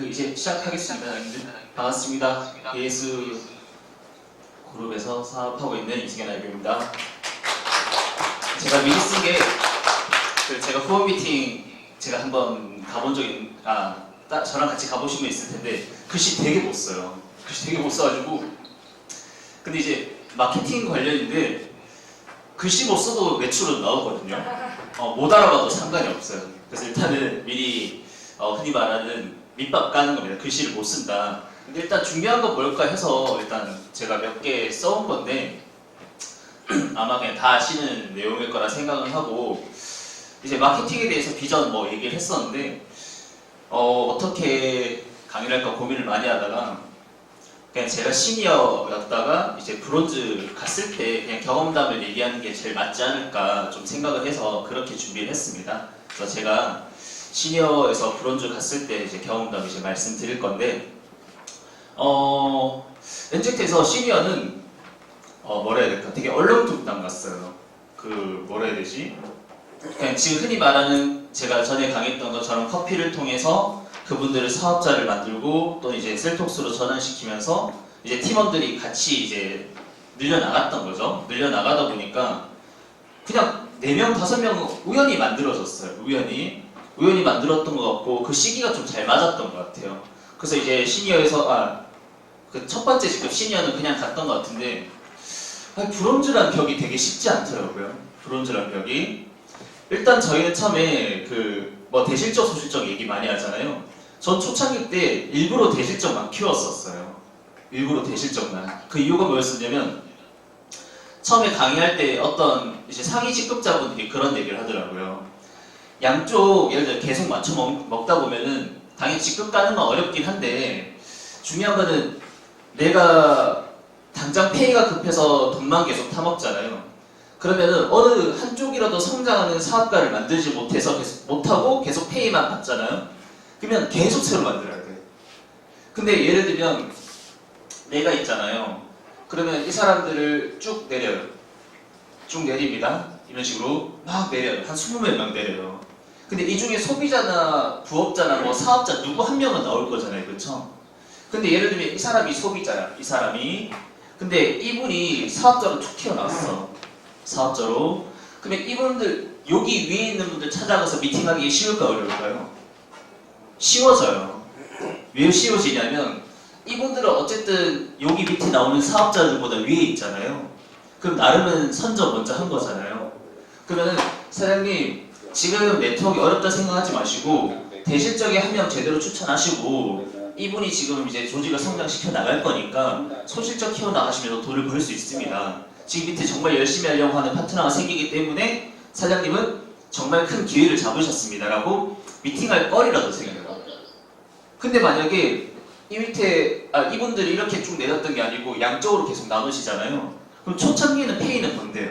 이제 시작하겠습니다. 반갑습니다. AS 그룹에서 사업하고 있는 이승현 아이비입니다. 제가 미리 쓴 게 제가 후원 미팅 제가 한번 가본 적이 저랑 같이 가보신 분 있을 텐데 글씨 되게 못 써요. 글씨 되게 못 써가지고 근데 이제 마케팅 관련인데 글씨 못 써도 매출은 나오거든요. 못 알아봐도 상관이 없어요. 그래서 일단은 미리 흔히 말하는 밑밥 까는 겁니다. 글씨를 못 쓴다. 근데 일단 중요한 건 뭘까 해서 일단 제가 몇 개 써온 건데 아마 그냥 다 아시는 내용일 거라 생각을 하고 이제 마케팅에 대해서 비전 뭐 얘기를 했었는데 어떻게 강의를 할까 고민을 많이 하다가 그냥 제가 시니어였다가 이제 브론즈 갔을 때 그냥 경험담을 얘기하는 게 제일 맞지 않을까 좀 생각을 해서 그렇게 준비를 했습니다. 그래서 제가 시니어에서 브론즈 갔을 때 이제 경험담 이제 말씀드릴 건데 엔젝트에서 시니어는 뭐라 해야 될까 되게 얼렁뚱땅 갔어요. 뭐라 해야 되지? 그냥 지금 흔히 말하는 제가 전에 강의했던 것처럼 커피를 통해서 그분들을 사업자를 만들고 또 이제 셀톡스로 전환시키면서 이제 팀원들이 같이 이제 늘려나갔던 거죠. 늘려나가다 보니까 그냥 4명, 5명 우연히 만들어졌어요. 우연히 만들었던 것 같고 그 시기가 좀 잘 맞았던 것 같아요. 그래서 이제 시니어에서 그 첫 번째 직급 시니어는 그냥 갔던 것 같은데 브론즈란 벽이 되게 쉽지 않더라고요. 브론즈란 벽이 일단 저희는 처음에 뭐 대실적 소실적 얘기 많이 하잖아요. 전 초창기 때 일부러 대실적만 키웠었어요. 일부러 대실적만. 그 이유가 뭐였었냐면 처음에 강의할 때 어떤 이제 상위 직급자분들이 그런 얘기를 하더라고요. 양쪽 예를 들어 계속 맞춰 먹다 보면은 당연히 직급 가는 건 어렵긴 한데 중요한 거는 내가 당장 페이가 급해서 돈만 계속 타먹잖아요. 그러면은 어느 한쪽이라도 성장하는 사업가를 만들지 못하고 계속 페이만 받잖아요. 그러면 계속 새로 만들어야 돼. 근데 예를 들면 내가 있잖아요. 그러면 이 사람들을 쭉 내려요. 쭉 내립니다. 이런 식으로 막 내려요. 한 20명 내려요. 근데 이 중에 소비자나 부업자나 뭐 사업자 누구 한 명은 나올 거잖아요. 그렇죠? 근데 예를 들면 이 사람이 소비자야. 이 사람이. 근데 이분이 사업자로 툭 튀어나왔어. 사업자로. 그러면 이분들 여기 위에 있는 분들 찾아가서 미팅하기 쉬울까 어려울까요? 쉬워져요. 왜 쉬워지냐면 이분들은 어쨌든 여기 밑에 나오는 사업자들보다 위에 있잖아요. 그럼 나름은 선점 먼저 한 거잖아요. 그러면은 사장님 지금 네트워크가 어렵다 생각하지 마시고 대실적인 한 명 제대로 추천하시고 이분이 지금 이제 조직을 성장시켜 나갈 거니까 소실적 키워 나가시면서 돈을 벌 수 있습니다. 지금 밑에 정말 열심히 하려고 하는 파트너가 생기기 때문에 사장님은 정말 큰 기회를 잡으셨습니다. 라고 미팅할 거리라도 생겨요. 근데 만약에 이 밑에 이분들이 이렇게 쭉 내렸던 게 아니고 양쪽으로 계속 나누시잖아요. 그럼 초창기에는 페이는 뭔데요?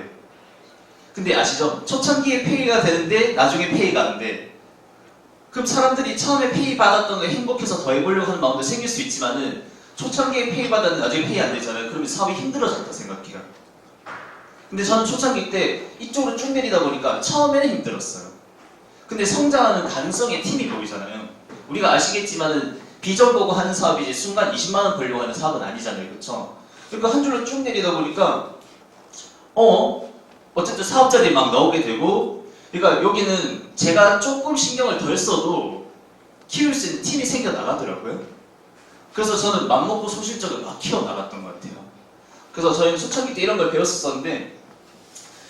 근데 아시죠? 초창기에 페이가 되는데 나중에 페이가 안 돼. 그럼 사람들이 처음에 페이 받았던 거 행복해서 더 해보려고 하는 마음도 생길 수 있지만은 초창기에 페이 받았는데 나중에 페이 안 되잖아요. 그러면 사업이 힘들어졌다 생각해요. 근데 저는 초창기 때 이쪽으로 쭉 내리다 보니까 처음에는 힘들었어요. 근데 성장하는 가능성의 팀이 보이잖아요. 우리가 아시겠지만은 비전 보고 하는 사업이 이제 순간 20만원 벌려고 하는 사업은 아니잖아요. 그렇죠? 그러니까 한 줄로 쭉 내리다 보니까 어쨌든 사업자들이 막 나오게 되고 그러니까 여기는 제가 조금 신경을 덜 써도 키울 수 있는 팀이 생겨나가더라고요. 그래서 저는 맘먹고 소실적을 막 키워나갔던 것 같아요. 그래서 저희는 초창기 때 이런 걸 배웠었는데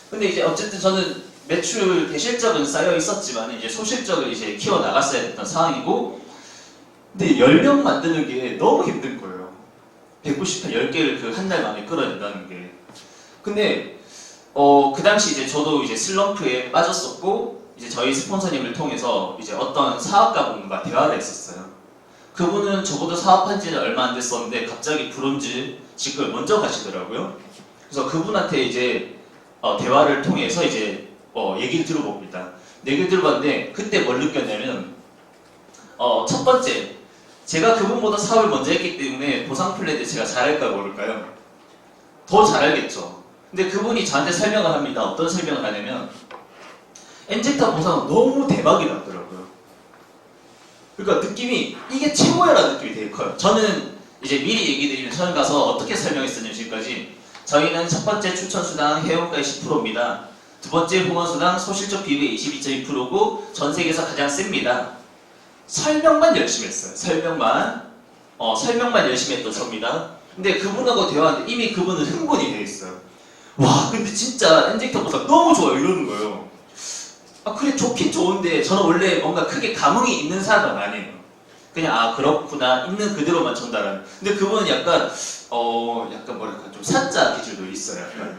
근데 이제 어쨌든 저는 매출 대실적은 쌓여 있었지만 이제 소실적을 이제 키워나갔어야 됐던 상황이고 근데 10명 만드는 게 너무 힘든 거예요. 190편 10개를 그 한 달 만에 끌어낸다는 게. 근데 그 당시 이제 저도 이제 슬럼프에 빠졌었고 이제 저희 스폰서님을 통해서 이제 어떤 사업가분과 대화를 했었어요. 그분은 저보다 사업한 지는 얼마 안 됐었는데 갑자기 브론즈 직급을 먼저 가시더라고요. 그래서 그분한테 이제 대화를 통해서 이제 얘기를 들어봅니다. 얘기를 들어봤는데 그때 뭘 느꼈냐면 첫 번째 제가 그분보다 사업을 먼저 했기 때문에 보상 플랜을 제가 잘할까 모를까요? 더 잘알겠죠. 근데 그분이 저한테 설명을 합니다. 어떤 설명을 하냐면 엔젝터 보상은 너무 대박이 나더라고요. 그러니까 느낌이 이게 최고야라는 느낌이 되게 커요. 저는 이제 미리 얘기 드리면 저는 가서 어떻게 설명했었냐면 지금까지 저희는 첫 번째 추천수당 회원가의 10%입니다. 두 번째 후원수당 소실적 비율이 22.2%고 전 세계에서 가장 셉니다. 설명만 열심히 했어요. 설명만 열심히 했던 접니다. 근데 그분하고 대화하는데 이미 그분은 흥분이 되어 있어요. 와, 근데 진짜 엔젝터 보석 너무 좋아요 이러는 거예요. 아, 그래 좋긴 좋은데 저는 원래 뭔가 크게 감흥이 있는 사람은 아니에요. 그냥 아 그렇구나 있는 그대로만 전달하는. 근데 그분은 약간 약간 뭐랄까 좀 사자 기질도 있어요. 약간.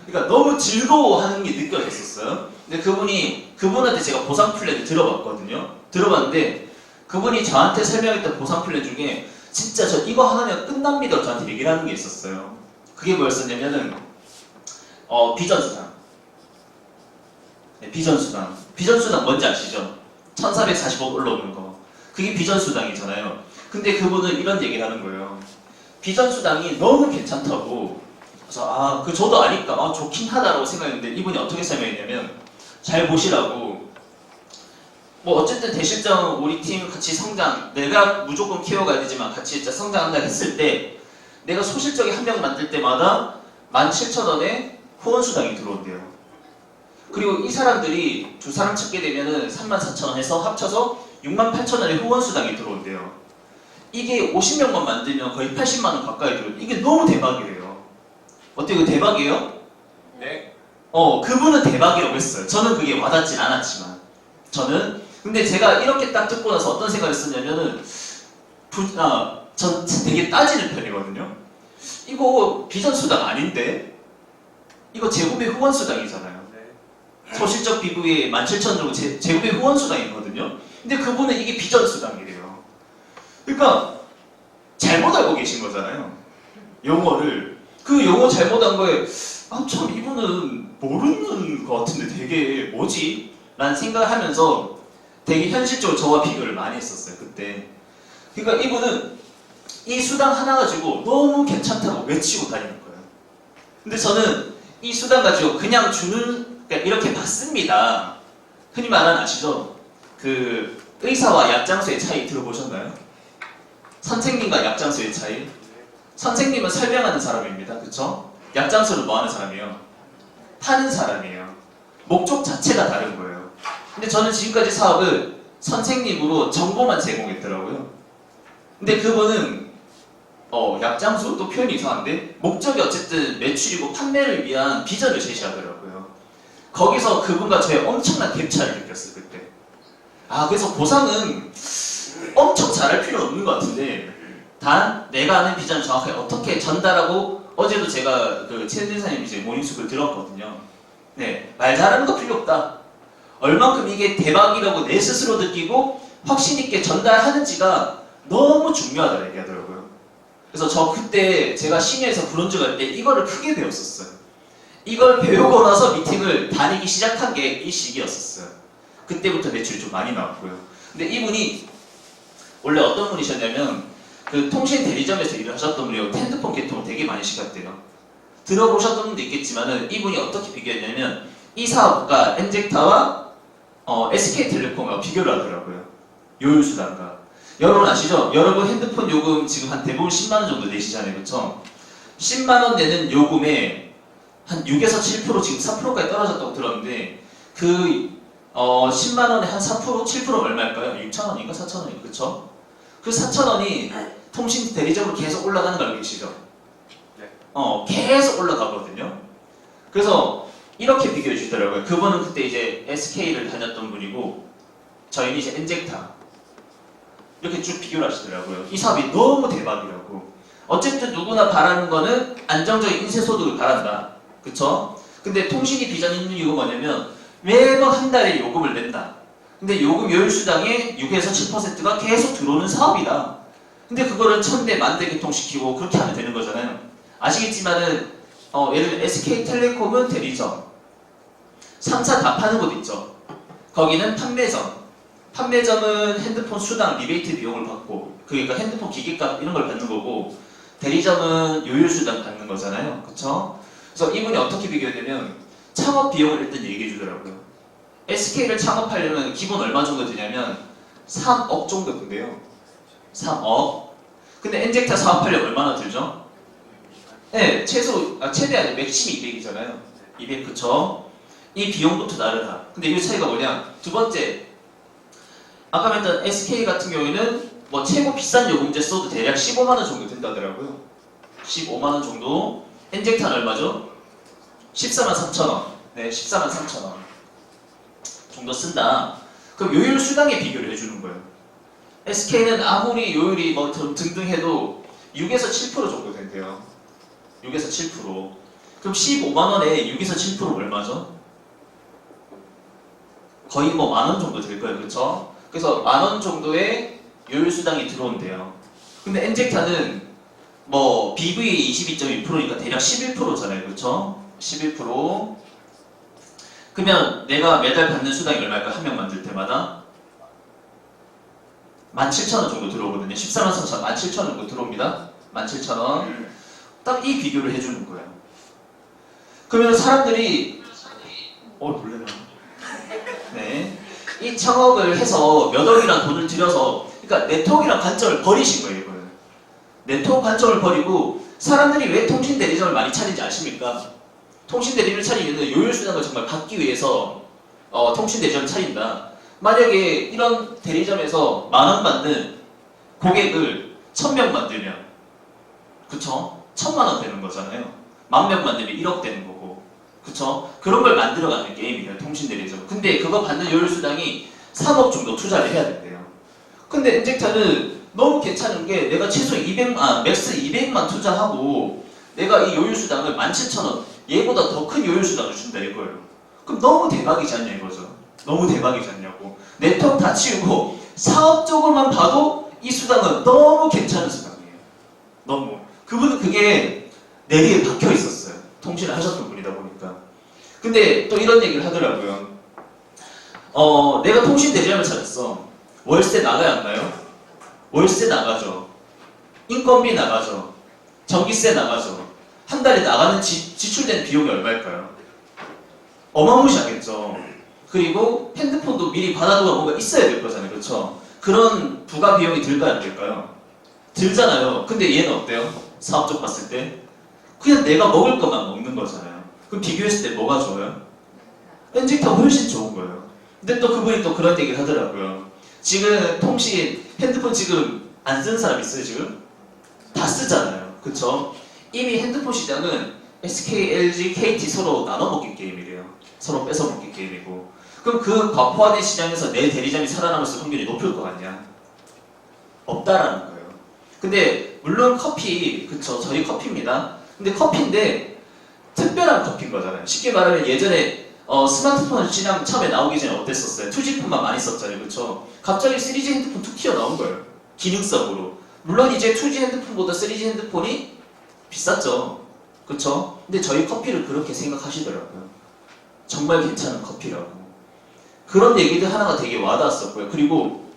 그러니까 너무 즐거워하는 게 느껴졌었어요. 근데 그분한테 제가 보상 플랜을 들어봤거든요. 들어봤는데 그분이 저한테 설명했던 보상 플랜 중에 진짜 저 이거 하나면 끝납니다 저한테 얘기를 하는 게 있었어요. 그게 뭐였었냐면은 비전수당. 네, 비전수당. 비전수당 뭔지 아시죠? 1440억 올라오는 거. 그게 비전수당이잖아요. 근데 그분은 이런 얘기를 하는 거예요. 비전수당이 너무 괜찮다고. 그래서 저도 아니까 좋긴 하다라고 생각했는데 이분이 어떻게 설명했냐면 잘 보시라고. 뭐 어쨌든 대실장 우리 팀 같이 성장, 내가 무조건 키워가야 되지만 같이 진짜 성장한다 했을 때 내가 소실적인 한 명 만들 때마다 17,000원에 후원수당이 들어온대요. 그리고 이 사람들이 두 사람 찾게 되면은 34,000원 해서 합쳐서 68,000원의 후원수당이 들어온대요. 이게 50명만 만들면 거의 80만원 가까이 들어요. 이게 너무 대박이래요. 어때요? 이거 대박이에요? 네. 그분은 대박이라고 했어요. 저는 그게 와닿진 않았지만. 근데 제가 이렇게 딱 듣고 나서 어떤 생각을 했었냐면은, 전 되게 따지는 편이거든요. 이거 비전수당 아닌데? 이거 제곱의 후원수당이잖아요. 네. 소실적 비부에 17,000원 정도 제곱의 후원수당이거든요. 근데 그분은 이게 비전수당이래요. 그러니까 잘못 알고 계신 거잖아요. 용어를. 그 용어 잘못한 거에 참 이분은 모르는 것 같은데 되게 뭐지? 라는 생각을 하면서 되게 현실적으로 저와 비교를 많이 했었어요. 그때. 그러니까 이분은 이 수당 하나 가지고 너무 괜찮다고 외치고 다니는 거예요. 근데 저는 이 수당 가지고 그냥 그러니까 이렇게 받습니다. 흔히 말하는 아시죠? 그 의사와 약장수의 차이 들어보셨나요? 선생님과 약장수의 차이? 선생님은 설명하는 사람입니다. 그쵸? 약장수는 뭐 하는 사람이에요? 파는 사람이에요. 목적 자체가 다른 거예요. 근데 저는 지금까지 사업을 선생님으로 정보만 제공했더라고요. 근데 그분은 약장수? 또 표현이 이상한데 목적이 어쨌든 매출이고 판매를 위한 비전을 제시하더라고요. 거기서 그분과 저의 엄청난 갭차를 느꼈어요. 그때. 그래서 보상은 엄청 잘할 필요는 없는 것 같은데 단 내가 아는 비전을 정확하게 어떻게 전달하고 어제도 제가 그 최진사님 이제 모닝숙을 들었거든요. 네, 말 잘하는 거 필요 없다. 얼만큼 이게 대박이라고 내 스스로 느끼고 확신 있게 전달하는지가 너무 중요하다고 얘기하더라고요. 그래서 저 그때 제가 심야에서 브론즈 갈 때 이거를 크게 배웠었어요. 이걸 배우고 나서 미팅을 다니기 시작한 게 이 시기였었어요. 그때부터 매출이 좀 많이 나왔고요. 근데 이분이 원래 어떤 분이셨냐면 그 통신 대리점에서 일을 하셨던 분이고 핸드폰 개통을 되게 많이 시켰대요. 들어보셨던 분도 있겠지만은 이분이 어떻게 비교했냐면 이 사업가 엔젝타와 SK텔레콤하고 비교를 하더라고요. 요율수단과. 여러분 아시죠? 여러분 핸드폰 요금 지금 한 대부분 10만원 정도 내시잖아요. 그쵸? 10만원 내는 요금에 한 6에서 7% 지금 4%까지 떨어졌다고 들었는데 그 10만원에 한 4%? 7%는 얼마일까요? 6천원인가? 4천원인가? 그쵸? 그 4천원이 통신 대리점으로 계속 올라가는 거 알고 계시죠? 네. 계속 올라가거든요. 그래서 이렇게 비교해 주시더라고요. 그분은 그때 이제 SK를 다녔던 분이고 저희는 이제 엔젝타 이렇게 쭉 비교를 하시더라고요. 이 사업이 너무 대박이라고. 어쨌든 누구나 바라는 거는 안정적인 인쇄소득을 바란다. 그쵸? 근데 통신이 비전 있는 이유가 뭐냐면 매번 한 달에 요금을 낸다. 근데 요금 요율수당의 6에서 7%가 계속 들어오는 사업이다. 근데 그거를 1000대, 10,000대 개통시키고 그렇게 하면 되는 거잖아요. 아시겠지만은 예를 들면 SK텔레콤은 대리점 3사 다 파는 곳 있죠. 거기는 판매점은 핸드폰 수당, 리베이트 비용을 받고 그러니까 핸드폰 기기값 이런 걸 받는 거고 대리점은 요율수당 받는 거잖아요. 그쵸? 그래서 이분이 어떻게 비교되면 창업 비용을 일단 얘기해 주더라고요. SK를 창업하려면 기본 얼마 정도 드냐면 3억 정도 든대요. 3억. 근데 엔젝타 사업하려면 얼마나 들죠? 네, 최대 아니 맥심이 200이잖아요. 200 그쵸? 이 비용부터 다르다. 근데 이 차이가 뭐냐? 두 번째, 아까 말했던 SK 같은 경우에는 뭐 최고 비싼 요금제 써도 대략 15만 원 정도 든다더라고요. 15만 원 정도. 엔젝타는 얼마죠? 14만 3천 원. 네, 14만 3천 원 정도 쓴다. 그럼 요율 수당에 비교를 해주는 거예요. SK는 아무리 요율이 뭐 등등 해도 6에서 7% 정도 된대요. 6에서 7%. 그럼 15만 원에 6에서 7% 얼마죠? 거의 뭐 만 원 정도 될 거예요. 그쵸? 그래서 만 원 정도의 요율 수당이 들어온대요. 근데 엔젝타는 뭐 BVA 22.2%니까 대략 11%잖아요. 그쵸? 11%. 그러면 내가 매달 받는 수당이 얼마일까? 한 명 만들 때마다 17,000원 정도 들어오거든요. 14만 3천 17,000원 정도 들어옵니다. 17,000원. 딱 이 비교를 해주는 거예요. 그러면 사람들이 놀래라. 네. 이 창업을 해서 몇 억이란 돈을 들여서 그러니까 네트워크란 관점을 버리신 거예요. 이거는. 네트워크 관점을 버리고 사람들이 왜 통신 대리점을 많이 차리는지 아십니까? 통신 대리점을 차리는 요율 수당을 정말 받기 위해서 통신 대리점을 차린다. 만약에 이런 대리점에서 10,000원 받는 고객을 1,000명 만들면 그쵸? 1,000만 원 되는 거잖아요. 10,000명 만들면 1억 되는 거고 그쵸? 그런 걸 만들어가는 게임이에요. 통신 대리점. 근데 그거 받는 요율 수당이 3억 정도 투자를 해야 된대요. 근데 엔젝타는 너무 괜찮은 게 내가 최소 맥스 200만 투자하고 내가 이 요율 수당을 17,000원 얘보다 더 큰 요율 수당을 준다 이거예요. 그럼 너무 대박이지 않냐 이거죠. 너무 대박이지 않냐고. 네트워크 다 치우고 사업적으로만 봐도 이 수당은 너무 괜찮은 수당이에요. 너무. 그분은 그게 내리에 박혀 있었어요. 통신을 하셨던 분이다 보니까. 근데 또 이런 얘기를 하더라고요. 내가 통신 대리점을 차렸어. 월세 나가야 안 나요? 월세 나가죠. 인건비 나가죠. 전기세 나가죠. 한 달에 나가는 지출된 비용이 얼마일까요? 어마무시하겠죠. 그리고 핸드폰도 미리 받아두고 뭔가 있어야 될 거잖아요. 그렇죠? 그런 부가 비용이 들까요? 안 들까요? 들잖아요. 근데 얘는 어때요? 사업적 봤을 때? 그냥 내가 먹을 것만 먹는 거잖아요. 그럼 비교했을 때 뭐가 좋아요? 엔젝타가 훨씬 좋은 거예요. 근데 또 그분이 또 그런 얘기를 하더라고요. 지금 통신, 핸드폰 지금 안 쓰는 사람 있어요, 지금? 다 쓰잖아요. 그쵸? 이미 핸드폰 시장은 SK, LG, KT 서로 나눠먹기 게임이래요. 서로 뺏어먹기 게임이고. 그럼 그 과포화된 시장에서 내 대리점이 살아남을 확률이 높을 것 같냐? 없다라는 거예요. 근데 물론 커피, 그쵸? 저희 커피입니다. 근데 커피인데 특별한 커피인 거잖아요. 쉽게 말하면 예전에 스마트폰 시장 처음에 나오기 전에 어땠었어요? 2G폰만 많이 썼잖아요. 그쵸? 갑자기 3G 핸드폰 툭 튀어나온 거예요. 기능성으로. 물론 이제 2G 핸드폰보다 3G 핸드폰이 비쌌죠. 그쵸? 근데 저희 커피를 그렇게 생각하시더라고요. 정말 괜찮은 커피라고. 그런 얘기들 하나가 되게 와닿았었고요. 그리고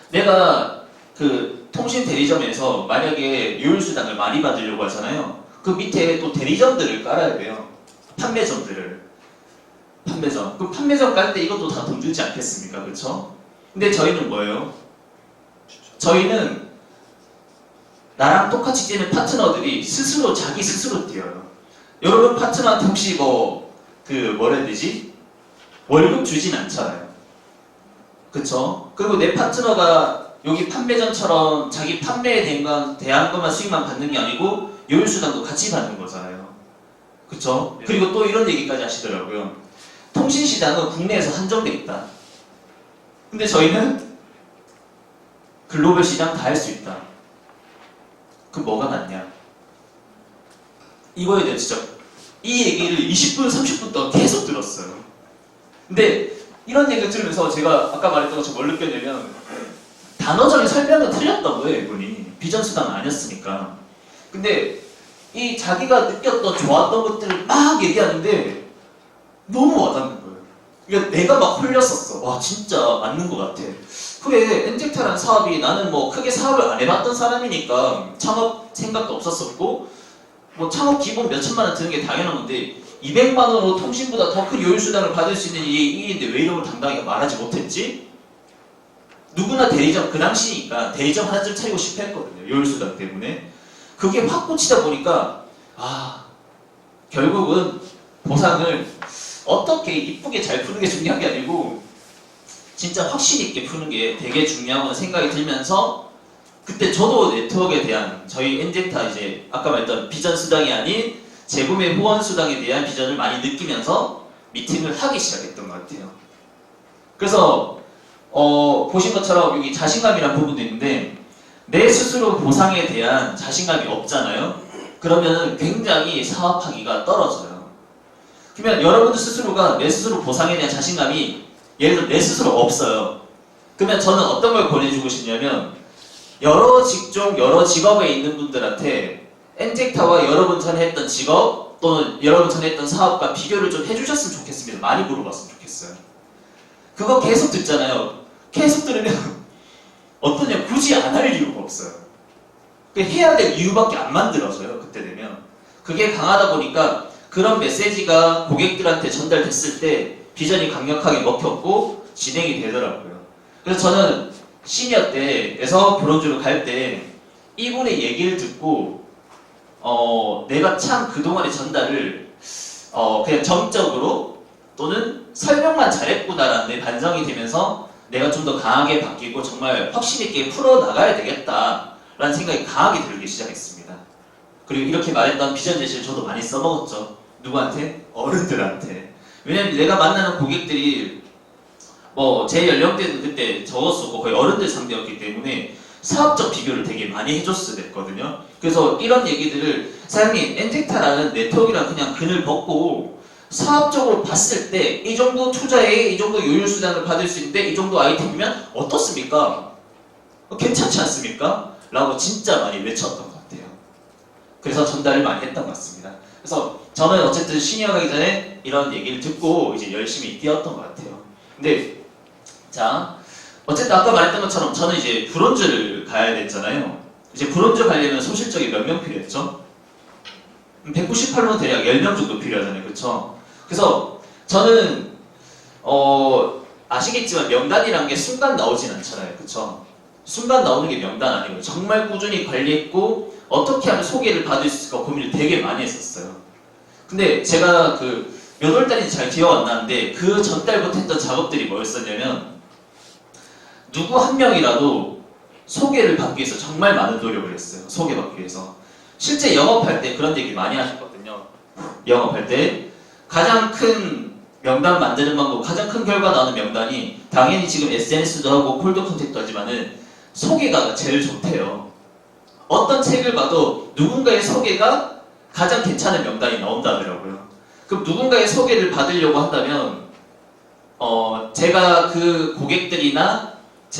내가 그 통신 대리점에서 만약에 요율수당을 많이 받으려고 하잖아요. 그 밑에 또 대리점들을 깔아야 돼요. 판매점들을. 판매점. 그럼 판매점 깔 때 이것도 다 돈 들지 않겠습니까? 그쵸? 근데 저희는 뭐예요? 저희는 나랑 똑같이 뛰는 파트너들이 스스로 자기 스스로 뛰어요. 여러분 파트너한테 혹시 뭐라 해야 되지? 월급 주진 않잖아요. 그쵸? 그리고 내 파트너가 여기 판매점처럼 자기 판매에 대한 것만 수익만 받는 게 아니고 요율수당도 같이 받는 거잖아요. 그쵸? 네. 그리고 또 이런 얘기까지 하시더라고요. 통신시장은 국내에서 한정돼 있다. 근데 저희는 글로벌 시장 다 할 수 있다. 그럼 뭐가 낫냐? 이거에 대해 진짜 이 얘기를 20분, 30분 동안 계속 들었어요. 근데 이런 얘기를 들으면서 제가 아까 말했던 것처럼 뭘 느꼈냐면 단어적인 설명은 틀렸던 거예요, 이분이. 비전수당은 아니었으니까. 근데 이 자기가 느꼈던 좋았던 것들을 막 얘기하는데 너무 와닿는 거예요. 그러니까 내가 막 홀렸었어. 와, 진짜 맞는 것 같아. 그래, 엔젝타라는 사업이 나는 뭐 크게 사업을 안 해봤던 사람이니까 창업 생각도 없었었고 뭐 창업 기본 몇 천만 원 드는 게 당연한 건데 200만 원으로 통신보다 더 큰 요율수당을 받을 수 있는 일인데 왜 이런 걸 당당하게 말하지 못했지? 누구나 대리점 그 당시니까 대리점 하나쯤 차리고 싶어 했거든요. 요율수당 때문에. 그게 확 꽂히다 보니까 결국은 보상을 어떻게 이쁘게 잘 푸는 게 중요한 게 아니고 진짜 확신 있게 푸는 게 되게 중요하다는 생각이 들면서 그때 저도 네트워크에 대한 저희 엔젝타 이제 아까 말했던 비전 수당이 아닌 재구매 후원 수당에 대한 비전을 많이 느끼면서 미팅을 하기 시작했던 것 같아요. 그래서 보신 것처럼 여기 자신감이라는 부분도 있는데 내 스스로 보상에 대한 자신감이 없잖아요. 그러면 굉장히 사업하기가 떨어져요. 그러면 여러분들 스스로가 내 스스로 보상에 대한 자신감이 예를 들어 내 스스로 없어요. 그러면 저는 어떤 걸 권해주고 싶냐면 여러 직종, 여러 직업에 있는 분들한테 엔젝타와 여러분 전에 했던 직업 또는 여러분 전에 했던 사업과 비교를 좀 해주셨으면 좋겠습니다. 많이 물어봤으면 좋겠어요. 그거 계속 듣잖아요. 계속 들으면 어떠냐 굳이 안 할 이유가 없어요. 해야 될 이유밖에 안 만들어져요. 그때 되면 그게 강하다 보니까 그런 메시지가 고객들한테 전달됐을 때 비전이 강력하게 먹혔고 진행이 되더라고요. 그래서 저는 시니어 때에서 브론즈로 갈 때 이분의 얘기를 듣고 내가 참 그동안의 전달을 그냥 정적으로 또는 설명만 잘했구나라는 내 반성이 되면서 내가 좀 더 강하게 바뀌고 정말 확신 있게 풀어나가야 되겠다라는 생각이 강하게 들기 시작했습니다. 그리고 이렇게 말했던 비전 제시를 저도 많이 써먹었죠. 누구한테? 어른들한테. 왜냐면 내가 만나는 고객들이 제 연령대는 그때 적었었고 거의 어른들 상대였기 때문에 사업적 비교를 되게 많이 해줬어야 됐거든요. 그래서 이런 얘기들을 사장님 엔텍타라는 네트워크랑 그냥 그늘 벗고 사업적으로 봤을 때 이 정도 투자에 이 정도 요율수당을 받을 수 있는데 이 정도 아이템이면 어떻습니까? 괜찮지 않습니까? 라고 진짜 많이 외쳤던 것 같아요. 그래서 전달을 많이 했던 것 같습니다. 그래서 저는 어쨌든 시니어 가기 전에 이런 얘기를 듣고 이제 열심히 뛰었던 것 같아요. 근데 자 어쨌든 아까 말했던 것처럼 저는 이제 브론즈를 가야 됐잖아요. 이제 브론즈 가려면 소실적이 몇 명 필요했죠? 198명 대략 10명 정도 필요하잖아요. 그쵸? 그래서 저는 아시겠지만 명단이란 게 순간 나오진 않잖아요. 그쵸? 순간 나오는 게 명단 아니고 정말 꾸준히 관리했고 어떻게 하면 소개를 받을 수 있을까 고민을 되게 많이 했었어요. 근데 제가 몇 월 달인지 잘 기억 안 나는데 그 전달부터 했던 작업들이 뭐였었냐면 누구 한 명이라도 소개를 받기 위해서 정말 많은 노력을 했어요. 소개받기 위해서. 실제 영업할 때 그런 얘기 많이 하셨거든요. 영업할 때 가장 큰 명단 만드는 방법, 가장 큰 결과 나오는 명단이 당연히 지금 SNS도 하고 콜드 컨택도 하지만은 소개가 제일 좋대요. 어떤 책을 봐도 누군가의 소개가 가장 괜찮은 명단이 나온다더라고요. 그럼 누군가의 소개를 받으려고 한다면 제가 그 고객들이나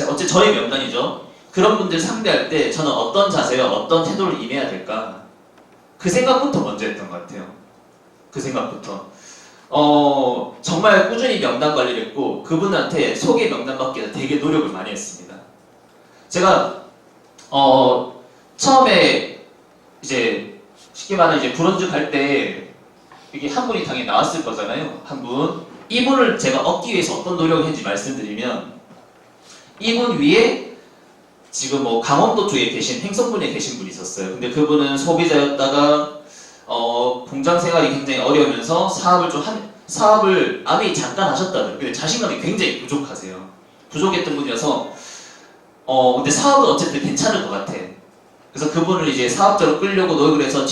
어째 저의 명단이죠. 그런 분들 상대할 때 저는 어떤 자세와 어떤 태도를 임해야 될까? 그 생각부터 먼저 했던 것 같아요. 그 생각부터. 정말 꾸준히 명단 관리를 했고 그분한테 소개 명단 받기 위해서 되게 노력을 많이 했습니다. 제가 처음에 이제 쉽게 말하면 이제 브론즈 갈 때 이게 한 분이 당연히 나왔을 거잖아요. 한 분. 이분을 제가 얻기 위해서 어떤 노력을 했는지 말씀드리면 이분 위에 지금 강원도 쪽에 계신 행성군에 계신 분이 있었어요. 근데 그분은 소비자였다가 공장 생활이 굉장히 어려우면서 사업을 아미 잠깐 하셨다는. 근데 자신감이 굉장히 부족하세요. 부족했던 분이어서 근데 사업은 어쨌든 괜찮을 것 같아. 그래서 그분을 이제 사업자로 끌려고 노력을 해서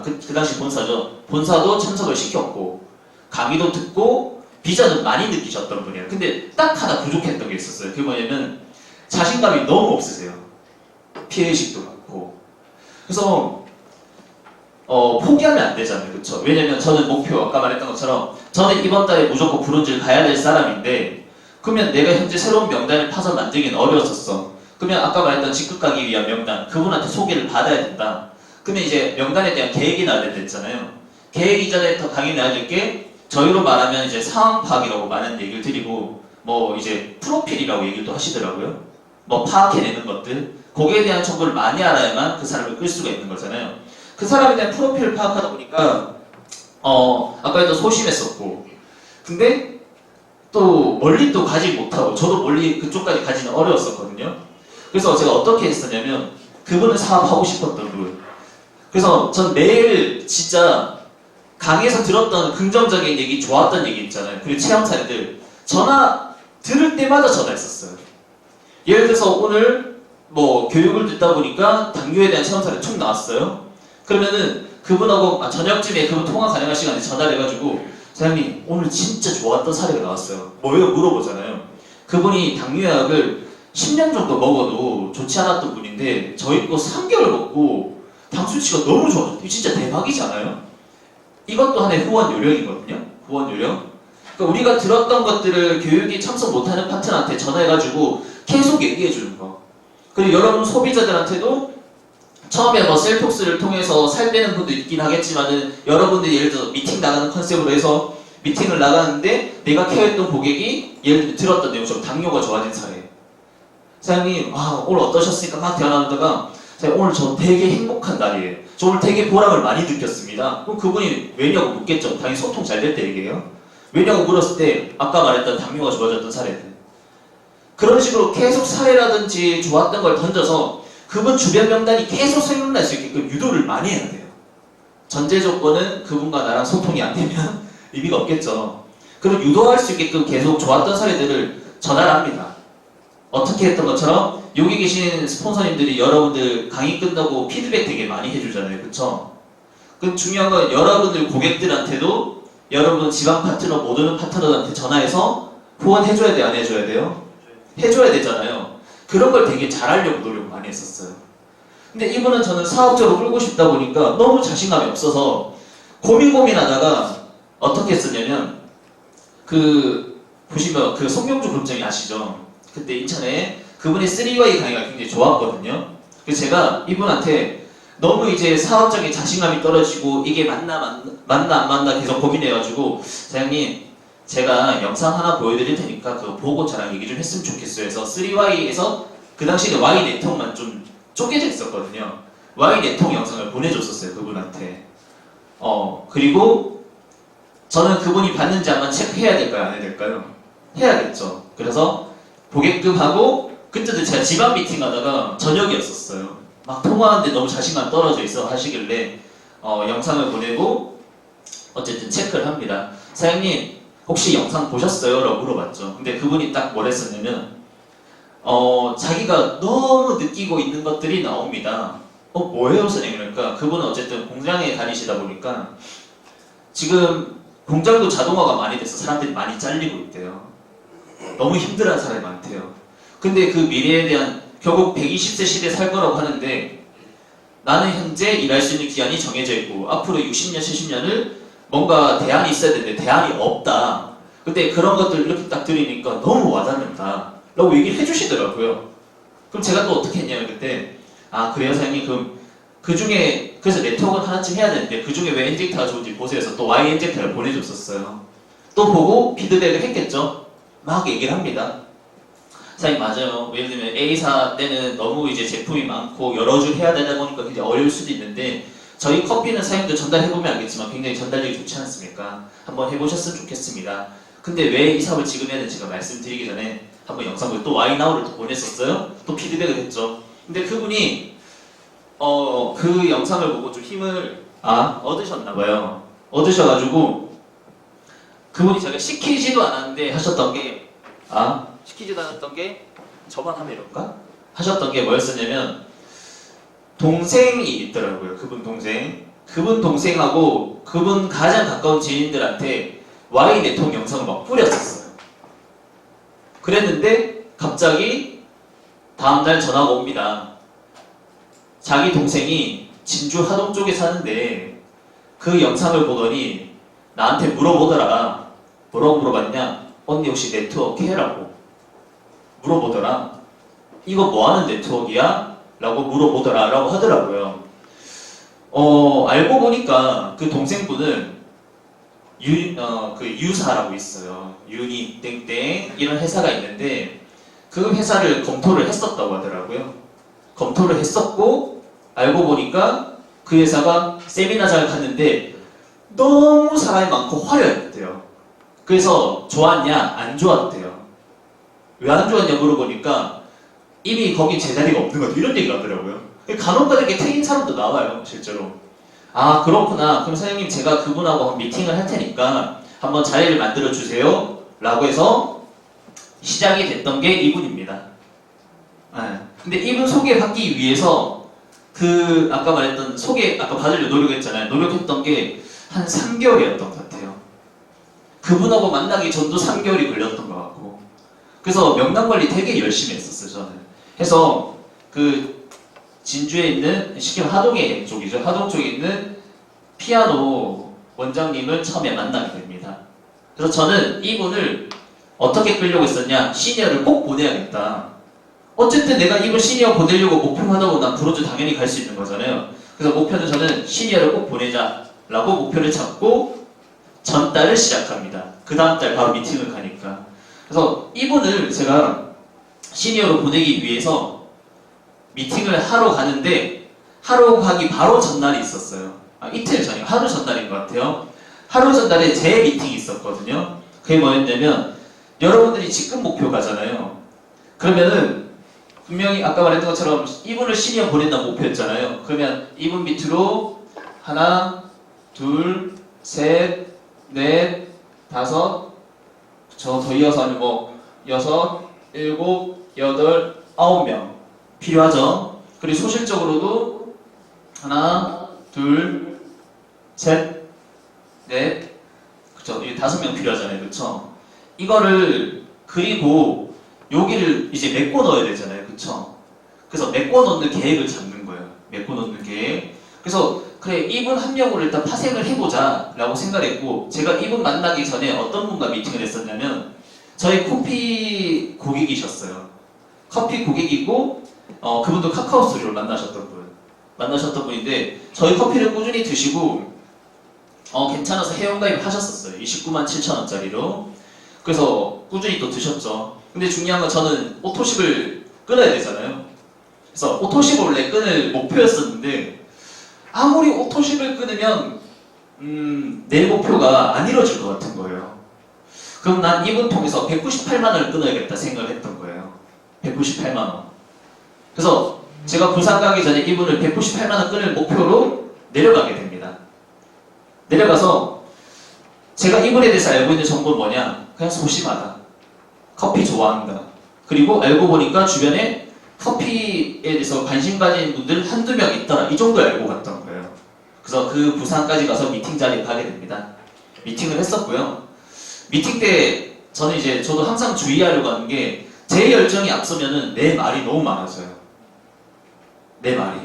그 당시 본사죠. 본사도 참석을 시켰고 강의도 듣고 비전은 많이 느끼셨던 분이에요. 근데 딱 하나 부족했던 게 있었어요. 그게 뭐냐면 자신감이 너무 없으세요. 피해의식도 많고. 그래서 포기하면 안 되잖아요. 그쵸? 왜냐면 저는 목표, 아까 말했던 것처럼 저는 이번 달에 무조건 브론즈를 가야 될 사람인데 그러면 내가 현재 새로운 명단을 파서 만들기는 어려웠었어. 그러면 아까 말했던 직급 가기 위한 명단, 그분한테 소개를 받아야 된다. 그러면 이제 명단에 대한 계획이 나와야 됐잖아요. 계획 이전에 더 당연히 나야 될 게 저희로 말하면 이제 상황 파악이라고 많은 얘기를 드리고 이제 프로필이라고 얘기를 또 하시더라고요. 파악해내는 것들, 거기에 대한 정보를 많이 알아야만 그 사람을 끌 수가 있는 거잖아요. 그 사람에 대한 프로필을 파악하다 보니까 아까 도 소심했었고 근데 또 멀리 또 가지 못하고 저도 멀리 그쪽까지 가지는 어려웠었거든요. 그래서 제가 어떻게 했었냐면 그분을 사업하고 싶었던 분. 그래서 전 매일 진짜 강의에서 들었던 긍정적인 얘기, 좋았던 얘기 있잖아요. 그리고 체험 사례들 전화 들을 때마다 전화했었어요. 예를 들어서 오늘 뭐 교육을 듣다 보니까 당뇨에 대한 체험 사례 쭉 나왔어요. 그러면은 그분하고 저녁쯤에 그분 통화 가능한 시간에 전화를 해가지고 사장님 오늘 진짜 좋았던 사례가 나왔어요. 뭐예요? 물어보잖아요. 그분이 당뇨약을 10년 정도 먹어도 좋지 않았던 분인데 저희 거 3개월 먹고 당 수치가 너무 좋아졌어요. 이거 진짜 대박이잖아요. 이것도 하나의 후원 요령이거든요. 후원 요령. 그러니까 우리가 들었던 것들을 교육에 참석 못하는 파트너한테 전화해가지고 계속 얘기해주는 거. 그리고 여러분 소비자들한테도 처음에 뭐 셀톡스를 통해서 살 빼는 분도 있긴 하겠지만은 여러분들이 예를 들어서 미팅 나가는 컨셉으로 해서 미팅을 나가는데 내가 케어했던 고객이 예를 들어 들었던 내용처럼 당뇨가 좋아진 사례. 사장님 오늘 어떠셨습니까? 막 대화 나누다가 오늘 저 되게 행복한 날이에요. 저 오늘 되게 보람을 많이 느꼈습니다. 그럼 그분이 왜냐고 묻겠죠. 당연히 소통 잘 될 때 얘기해요. 왜냐고 물었을 때 아까 말했던 당뇨가 좋아졌던 사례들. 그런 식으로 계속 사례라든지 좋았던 걸 던져서 그분 주변 명단이 계속 생각날 수 있게끔 유도를 많이 해야 돼요. 전제 조건은 그분과 나랑 소통이 안 되면 의미가 없겠죠. 그럼 유도할 수 있게끔 계속 좋았던 사례들을 전화를 합니다. 어떻게 했던 것처럼 여기 계신 스폰서님들이 여러분들 강의 끝나고 피드백 되게 많이 해주잖아요. 그쵸? 그럼 중요한 건 여러분들 고객들한테도 여러분 지방 파트너 모든 파트너들한테 전화해서 후원해줘야 돼, 안 해줘야 돼요? 해줘야 되잖아요. 그런 걸 되게 잘하려고 노력 많이 했었어요. 근데 이분은 저는 사업적으로 끌고 싶다 보니까 너무 자신감이 없어서 고민하다가 어떻게 했었냐면 보시면 그 송명주 그룹장이 아시죠? 그때 인천에 그분의 3Y 강의가 굉장히 좋았거든요. 그래서 제가 이분한테 너무 이제 사업적인 자신감이 떨어지고 이게 맞나 안 맞나 계속 고민해가지고 사장님 제가 영상 하나 보여드릴 테니까 그거 보고 저랑 얘기 좀 했으면 좋겠어요 해서 3Y에서 그 당시에 Y 네트워크만 좀 쪼개져 있었거든요. Y 네트워크 영상을 보내줬었어요 그분한테. 그리고 저는 그분이 받는지 한번 체크해야 될까요? 안 해야 될까요? 해야겠죠. 그래서 보게끔 하고 그때도 제가 지방 미팅 하다가 저녁이었었어요. 막 통화하는데 너무 자신감 떨어져 있어 하시길래 영상을 보내고 어쨌든 체크를 합니다. 사장님 혹시 영상 보셨어요? 라고 물어봤죠. 근데 그분이 딱 뭘 했었냐면 자기가 너무 느끼고 있는 것들이 나옵니다. 뭐예요 선생님? 그러니까 그분은 어쨌든 공장에 다니시다 보니까 지금 공장도 자동화가 많이 돼서 사람들이 많이 잘리고 있대요. 너무 힘들어하는 사람이 많대요. 근데 그 미래에 대한 결국 120세 시대에 살 거라고 하는데 나는 현재 일할 수 있는 기한이 정해져 있고 앞으로 60년, 70년을 뭔가 대안이 있어야 되는데 대안이 없다. 근데 그런 것들 이렇게 딱 들으니까 너무 와닿는다 라고 얘기를 해주시더라고요. 그럼 제가 또 어떻게 했냐면 그때 그래요 사장님 그럼 그 중에 그래서 네트워크는 하나쯤 해야 되는데 그 중에 왜 엔젝터가 좋은지 보세요 해서 또 Y 엔젝터를 보내줬었어요. 또 보고 피드백을 했겠죠. 막 얘기를 합니다. 사장님 맞아요. 예를 들면 A사 때는 너무 이제 제품이 많고 여러 줄 해야 되다 보니까 굉장히 어려울 수도 있는데 저희 커피는 사장님도 전달해보면 알겠지만 굉장히 전달력이 좋지 않습니까? 한번 해보셨으면 좋겠습니다. 근데 왜 이 사업을 지금 해야 되는지 제가 말씀드리기 전에 한번 영상을 또 와이나우를 또 보냈었어요. 또 피드백을 했죠. 근데 그분이 그 영상을 보고 좀 힘을 얻으셨나봐요. 얻으셔가지고 그분이 제가 시키지도 않았는데 하셨던 게 시키지도 않았던 게 저만 하면 이럴까? 하셨던 게 뭐였었냐면 동생이 있더라고요. 그분 동생. 그분 동생하고 그분 가장 가까운 지인들한테 Y 네트워크 영상을 막 뿌렸었어요. 그랬는데 갑자기 다음날 전화가 옵니다. 자기 동생이 진주 하동 쪽에 사는데 그 영상을 보더니 나한테 물어보더라. 뭐라고 물어봤냐? 언니 혹시 네트워크 해라고 물어보더라. 이거 뭐하는 네트워크야? 라고 물어보더라 라고 하더라고요. 알고 보니까 그 동생분은 그 유사라고 있어요. 유니 땡땡 이런 회사가 있는데 그 회사를 검토를 했었다고 하더라고요. 검토를 했었고 알고 보니까 그 회사가 세미나장을 갔는데 너무 사람이 많고 화려했대요. 그래서 좋았냐? 안 좋았대요. 왜 안 좋았냐 물어보니까 이미 거기 제자리가 없는 것 같아요. 이런 얘기가 하더라고요. 간혹가다게 트인 사람도 나와요, 실제로. 아, 그렇구나. 그럼 사장님 제가 그분하고 미팅을 할 테니까 한번 자리를 만들어 주세요. 라고 해서 시작이 됐던 게 이분입니다. 네. 근데 이분 소개받기 위해서 그 아까 말했던 아까 받으려 노력했잖아요. 노력했던 게 한 3개월이었던 것 같아요. 그분하고 만나기 전도 3개월이 걸렸던 것 같고. 그래서 명단 관리 되게 열심히 했었어요, 저는. 해서 그 진주에 있는 쉽게 말하면 하동의 쪽이죠. 하동 쪽에 있는 피아노 원장님을 처음에 만나게 됩니다. 그래서 저는 이분을 어떻게 끌려고 했었냐? 시니어를 꼭 보내야겠다. 어쨌든 내가 이분 시니어 보내려고 목표를 하다 보면 난 브론즈 당연히 갈 수 있는 거잖아요. 그래서 목표는 저는 시니어를 꼭 보내자라고 목표를 잡고 전달을 시작합니다. 그 다음 달 바로 미팅을 가니까. 그래서 이분을 제가 시니어로 보내기 위해서 미팅을 하러 가는데 하러 가기 바로 전날이 있었어요. 이틀 전이요. 하루 전날인 것 같아요. 하루 전날에 제 미팅이 있었거든요. 그게 뭐였냐면 여러분들이 직급 목표 가잖아요. 그러면은 분명히 아까 말했던 것처럼 이분을 시니어 보낸다 목표였잖아요. 그러면 이분 밑으로 하나, 둘, 셋, 넷, 다섯, 저 더 이어서 하면 뭐 여섯, 일곱, 여덟, 9명 필요하죠. 그리고 소실적으로도 하나, 둘, 셋, 넷, 그쵸? 이 5명 필요하잖아요, 그쵸? 이거를 그리고 여기를 이제 메꿔 넣어야 되잖아요, 그쵸? 그래서 메꿔 넣는 계획을 잡는 거예요. 메꿔 넣는 계획. 그래서 그래, 이분 한 명으로 일단 파생을 해보자 라고 생각했고, 제가 이분 만나기 전에 어떤 분과 미팅을 했었냐면 저희 커피 고객이셨어요. 커피 고객이고 그분도 카카오스토리로 만나셨던 분인데 저희 커피를 꾸준히 드시고 괜찮아서 회원가입 하셨었어요. 29만 7천 원짜리로. 그래서 꾸준히 또 드셨죠. 근데 중요한 건 저는 오토십을 끊어야 되잖아요. 그래서 오토십을 원래 끊을 목표였었는데 아무리 오토십을 끊으면 내 목표가 안 이루어질 것 같은 거예요. 그럼 난 이분 통해서 198만 원을 끊어야겠다 생각을 했던 거예요. 198만 원. 그래서 제가 부산 가기 전에 이분을 198만 원 끊을 목표로 내려가게 됩니다. 내려가서 제가 이분에 대해서 알고 있는 정보는 뭐냐? 그냥 소심하다. 커피 좋아한다. 그리고 알고 보니까 주변에 커피에 대해서 관심 가진 분들 한두 명 있더라. 이 정도 알고 갔던 거예요. 그래서 그 부산까지 가서 미팅 자리에 가게 됩니다. 미팅을 했었고요. 미팅 때 저는 이제 저도 항상 주의하려고 하는 게 제 열정이 앞서면은 내 말이 너무 많아져요. 내 말이.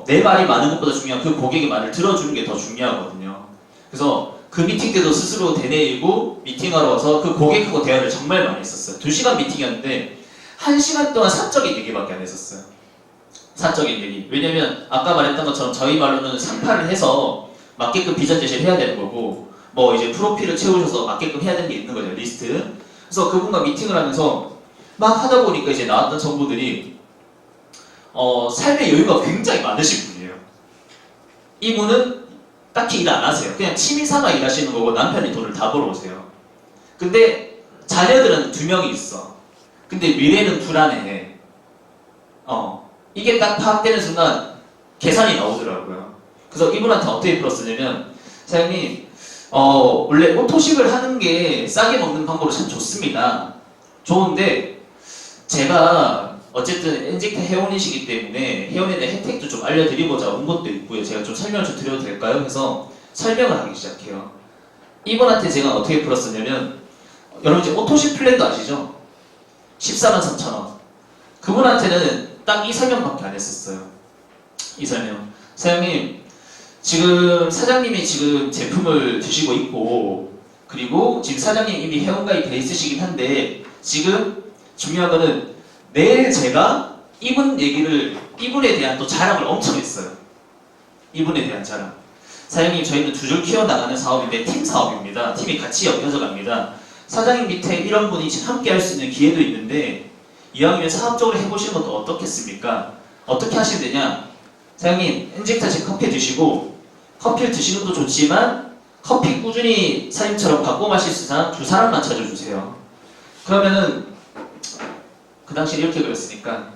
내 말이 많은 것보다 중요한 그 고객의 말을 들어주는 게 더 중요하거든요. 그래서 그 미팅 때도 스스로 되뇌이고 미팅하러 와서 그 고객하고 대화를 정말 많이 했었어요. 2시간 미팅이었는데 1시간 동안 사적인 얘기밖에 안 했었어요. 사적인 얘기. 왜냐면 아까 말했던 것처럼 저희 말로는 상파를 해서 맞게끔 비전 제시를 해야 되는 거고 뭐 이제 프로필을 채우셔서 맞게끔 해야 되는 게 있는 거죠. 리스트. 그래서 그분과 미팅을 하면서 막 하다 보니까 이제 나왔던 정보들이 삶의 여유가 굉장히 많으신 분이에요. 이분은 딱히 일 안 하세요. 그냥 취미삼아 일하시는 거고 남편이 돈을 다 벌어오세요. 근데 자녀들은 2명이 있어. 근데 미래는 불안해. 이게 딱 파악되는 순간 계산이 나오더라고요. 그래서 이분한테 어떻게 풀었으냐면 사장님 원래 오토식을 하는 게 싸게 먹는 방법으로 참 좋습니다. 좋은데 제가 어쨌든 엔직트 회원이시기 때문에 회원에 대한 혜택도 좀 알려드리고자 온 것도 있고요. 제가 좀 설명을 좀 드려도 될까요? 해서 설명을 하기 시작해요. 이분한테 제가 어떻게 풀었었냐면 여러분 이제 오토식 플랜도 아시죠? 14만 3천 원. 그분한테는 딱 이 설명밖에 안 했었어요. 이 설명. 사장님, 지금 사장님이 지금 제품을 드시고 있고 그리고 지금 사장님 이미 회원가입 돼 있으시긴 한데 지금 중요한 거는 내일 제가 이분에 대한 또 자랑을 엄청 했어요. 이분에 대한 자랑. 사장님 저희는 두 줄 키워나가는 사업인데 팀 사업입니다. 팀이 같이 엮여져 갑니다. 사장님 밑에 이런 분이 지금 함께 할 수 있는 기회도 있는데 이왕이면 사업적으로 해보시는 것도 어떻겠습니까? 어떻게 하시면 되냐? 사장님 엔젝터 제 커피 드시고 커피를 드시는 것도 좋지만 커피 꾸준히 사장님처럼 바꿔 마실 수 있는 사람 두 사람만 찾아주세요. 그러면은 그 당시에 이렇게 그랬으니까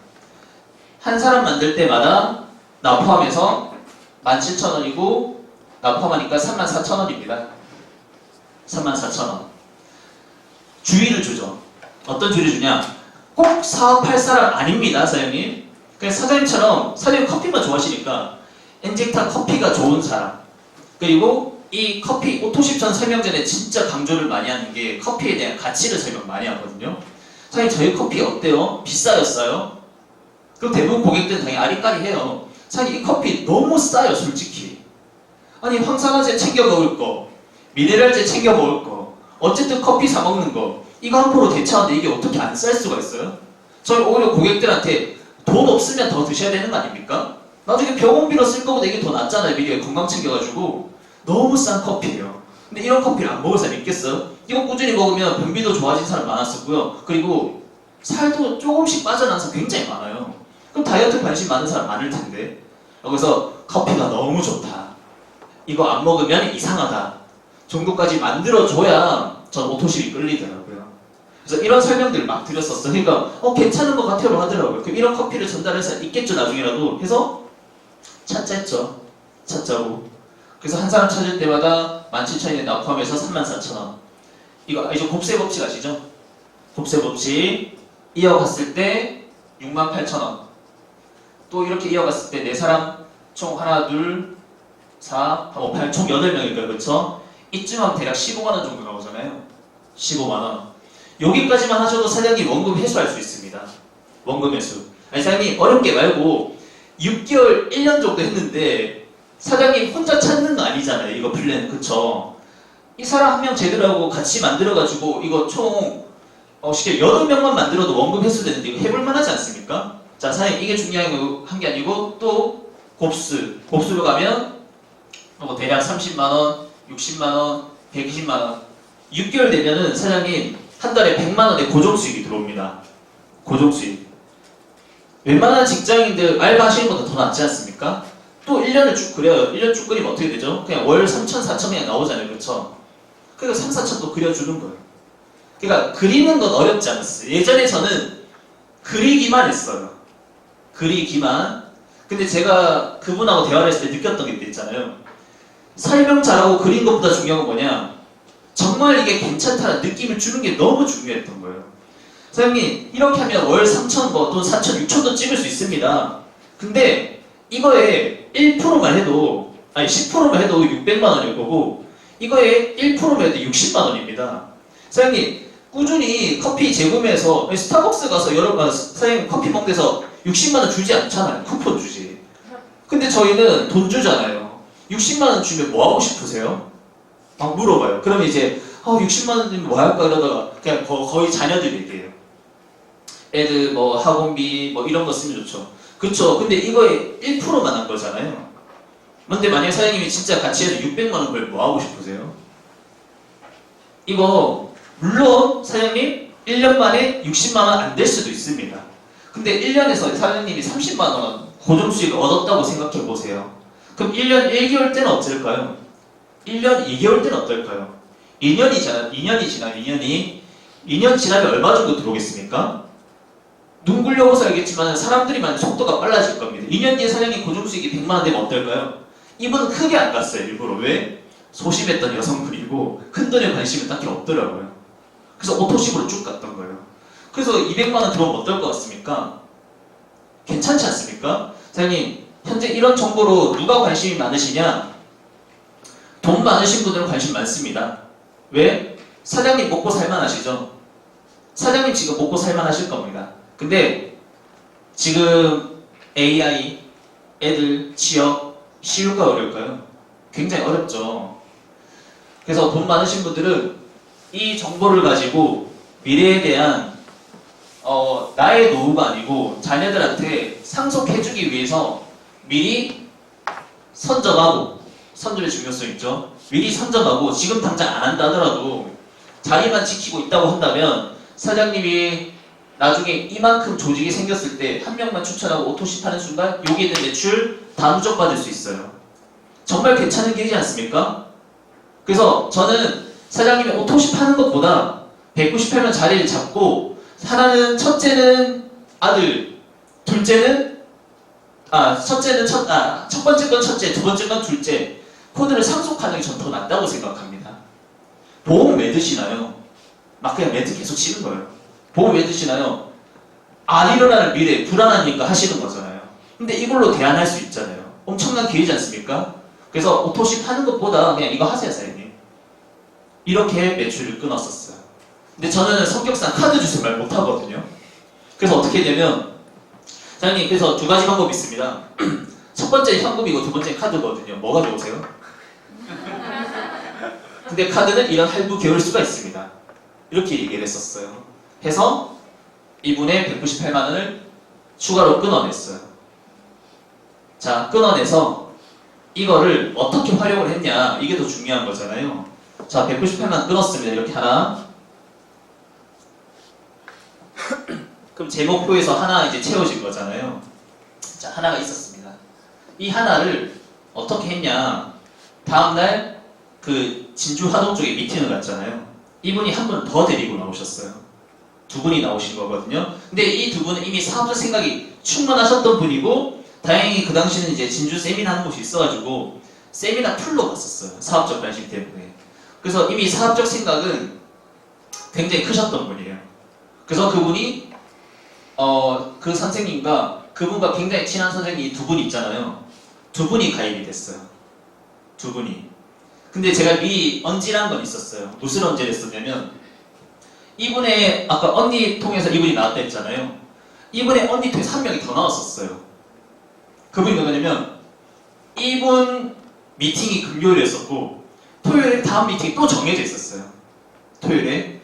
한 사람 만들 때마다 나 포함해서 17,000원이고 나 포함하니까 34,000원입니다. 34,000원. 주의를 주죠. 어떤 주의를 주냐? 꼭 사업할 사람 아닙니다, 사장님. 그냥 사장님처럼 사장님 커피만 좋아하시니까 엔젝타 커피가 좋은 사람. 그리고 이 커피 오토십 전 설명 전에 진짜 강조를 많이 하는 게 커피에 대한 가치를 설명 많이 하거든요. 사장님 저희 커피 어때요? 비싸였어요? 그럼 대부분 고객들은 당연히 아리까리해요. 사장님 이 커피 너무 싸요, 솔직히. 아니 황산화제 챙겨 먹을 거, 미네랄제 챙겨 먹을 거, 어쨌든 커피 사 먹는 거 이거 한 프로 대체하는데 이게 어떻게 안 쌀 수가 있어요? 저희 오히려 고객들한테 돈 없으면 더 드셔야 되는 거 아닙니까? 나중에 병원비로 쓸 거보다 이게 더 낫잖아요. 미리 건강 챙겨가지고 너무 싼 커피예요. 근데 이런 커피를 안 먹을 사람 있겠어요? 이거 꾸준히 먹으면 변비도 좋아진 사람 많았었고요. 그리고 살도 조금씩 빠져나는 사람 굉장히 많아요. 그럼 다이어트 관심 많은 사람 많을 텐데. 그래서 커피가 너무 좋다. 이거 안 먹으면 이상하다. 정도까지 만들어줘야 전 오토십이 끌리더라고요. 그래서 이런 설명들을 막 드렸었어요. 그러니까 괜찮은 것 같아요 하더라고요. 그럼 이런 커피를 전달할 사람 있겠죠 나중에라도 해서 찾자 했죠. 찾자고. 그래서 한 사람 찾을 때마다 17,000원에 나 포함해서 34,000원. 이거 이제 곱세 법칙 아시죠? 곱세 법칙 이어갔을 때 68,000원. 또 이렇게 이어갔을 때 네 사람 총 하나, 둘, 4, 5, 8, 총 8명일까요? 그렇죠? 이쯤 하면 대략 15만원 정도 나오잖아요. 15만원. 여기까지만 하셔도 사장님 원금 회수할 수 있습니다. 원금 회수. 아니 사장님 어렵게 말고 6개월, 1년 정도 했는데 사장님 혼자 찾는 거 아니잖아요. 이거 플랜. 그쵸? 이 사람 한 명 제대로 하고 같이 만들어가지고 이거 총 쉽게 8명만 만들어도 원금 회수되는데 이거 해볼만 하지 않습니까? 자 사장님 이게 중요한 게 아니고 또 곱수로 가면 대략 30만원, 60만원, 120만원 6개월 되면은 사장님 한 달에 100만원의 고정수익이 들어옵니다. 고정수익. 웬만한 직장인들 알바하시는 것보다 더 낫지 않습니까? 또 1년을 쭉 그려요. 1년 쭉 그리면 어떻게 되죠? 그냥 월 3천, 4천 그냥 나오잖아요. 그렇죠? 그러니까 3, 4천도 그려주는 거예요. 그러니까 그리는 건 어렵지 않았어요. 예전에 저는 그리기만 했어요. 그리기만. 근데 제가 그분하고 대화를 했을 때 느꼈던 게 있잖아요. 설명 잘하고 그린 것보다 중요한 건 뭐냐? 정말 이게 괜찮다는 느낌을 주는 게 너무 중요했던 거예요. 사장님 이렇게 하면 월 3천 또는 4천, 6천도 찍을 수 있습니다. 근데 이거에 1%만 해도 10%만 해도 600만 원일 거고 이거에 1%만 해도 60만 원입니다. 사장님 꾸준히 커피 재구매해서 스타벅스 가서 사장님 커피 먹는 데서 60만 원 주지 않잖아요. 쿠폰 주지. 근데 저희는 돈 주잖아요. 60만 원 주면 뭐 하고 싶으세요? 막 물어봐요. 그러면 이제 60만 원 주면 뭐 할까 이러다가 그냥 거의 자녀들 얘기해요. 애들 뭐 학원비 뭐 이런 거 쓰면 좋죠. 그쵸? 근데 이거에 1%만 한 거잖아요. 근데 만약에 사장님이 진짜 같이 해서 600만 원 벌 뭐 하고 싶으세요? 이거 물론 사장님 1년 만에 60만 원 안 될 수도 있습니다. 근데 1년에서 사장님이 30만 원 고정 수익을 얻었다고 생각해 보세요. 그럼 1년 1개월 때는 어떨까요? 1년 2개월 때는 어떨까요? 2년이 지나면 2년 지나면 얼마 정도 들어오겠습니까? 눈 굴려보서 알겠지만 사람들이 많은 속도가 빨라질 겁니다. 2년 뒤에 사장님 고정수익이 100만 원 되면 어떨까요? 이분은 크게 안 갔어요. 일부러. 왜? 소심했던 여성분이고 큰 돈에 관심이 딱히 없더라고요. 그래서 오토십으로 쭉 갔던 거예요. 그래서 200만 원 들어오면 어떨 것 같습니까? 괜찮지 않습니까? 사장님 현재 이런 정보로 누가 관심이 많으시냐? 돈 많으신 분들은 관심 많습니다. 왜? 사장님 먹고 살만 하시죠? 사장님 지금 먹고 살만 하실 겁니다. 근데 지금 AI, 애들, 취업 쉬울까 어려울까요? 굉장히 어렵죠. 그래서 돈 많으신 분들은 이 정보를 가지고 미래에 대한 나의 노후가 아니고 자녀들한테 상속해주기 위해서 미리 선점의 중요성 있죠. 미리 선점하고 지금 당장 안 한다 하더라도 자리만 지키고 있다고 한다면 사장님이 나중에 이만큼 조직이 생겼을 때 한 명만 추천하고 오토십 하는 순간 여기 있는 매출 다 누적받을 수 있어요. 정말 괜찮은 길이지 않습니까? 그래서 저는 사장님이 오토시 파는 것보다 198만 자리를 잡고 하나는 첫째는 아들, 둘째는 첫 번째 건 첫째, 두 번째 건 둘째 코드를 상속하는 게 전 더 낫다고 생각합니다. 보험 왜 드시나요? 막 그냥 멘트 계속 치는 거예요. 보험 왜 드시나요? 안 일어나는 미래 불안하니까 하시는 거잖아요. 근데 이걸로 대안할 수 있잖아요. 엄청난 기회지 않습니까? 그래서 오토시 파는 것보다 그냥 이거 하세요, 사장님. 이렇게 매출을 끊었었어요. 근데 저는 성격상 카드 주술 말 못하거든요. 그래서 어떻게 했냐면 사장님, 그래서 두 가지 방법이 있습니다. 첫 번째 현금이고 두 번째 카드거든요. 뭐가 좋으세요? 근데 카드는 이런 할부 겨울 수가 있습니다. 이렇게 얘기를 했었어요. 해서 이분의 198만 원을 추가로 끊어냈어요. 자, 끊어내서 이거를 어떻게 활용을 했냐, 이게 더 중요한 거잖아요. 자, 198만 원 끊었습니다. 이렇게 하나. 그럼 제 목표에서 하나 이제 채워진 거잖아요. 자, 하나가 있었습니다. 이 하나를 어떻게 했냐, 다음날 그 진주 하동 쪽에 미팅을 갔잖아요. 이분이 한 분 더 데리고 나오셨어요. 두 분이 나오신 거거든요. 근데 이 두 분은 이미 사업적 생각이 충분하셨던 분이고, 다행히 그 당시는 이제 진주 세미나 하는 곳이 있어가지고 세미나 풀로 갔었어요. 사업적 관심 때문에. 그래서 이미 사업적 생각은 굉장히 크셨던 분이에요. 그래서 그분이 그 선생님과 그분과 굉장히 친한 선생님이 두 분이 있잖아요. 두 분이 가입이 됐어요. 두 분이. 근데 제가 미리 언질한 건 있었어요. 무슨 언질을 했었냐면, 이분의 아까 언니 통해서 이분이 나왔다 했잖아요. 이분의 언니 통해서 한 명이 더 나왔었어요. 그분이 누구냐면, 이분 미팅이 금요일이었었고 토요일에 다음 미팅이 또 정해져 있었어요. 토요일에.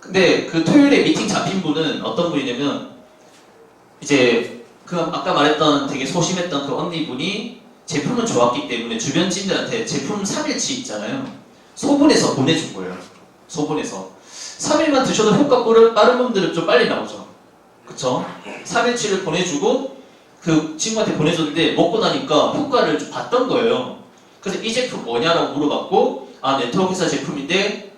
근데 그 토요일에 미팅 잡힌 분은 어떤 분이냐면, 이제 그 아까 말했던 되게 소심했던 그 언니분이 제품은 좋았기 때문에 주변 지인들한테 제품 3일치 있잖아요. 소분해서 보내준 거예요. 소분해서 3일만 드셔도 효과 빠른 분들은 좀 빨리 나오죠. 그쵸? 3일치를 보내주고 그 친구한테 보내줬는데 먹고 나니까 효과를 좀 봤던 거예요. 그래서 이 제품 뭐냐라고 물어봤고, 아, 네트워크사 제품인데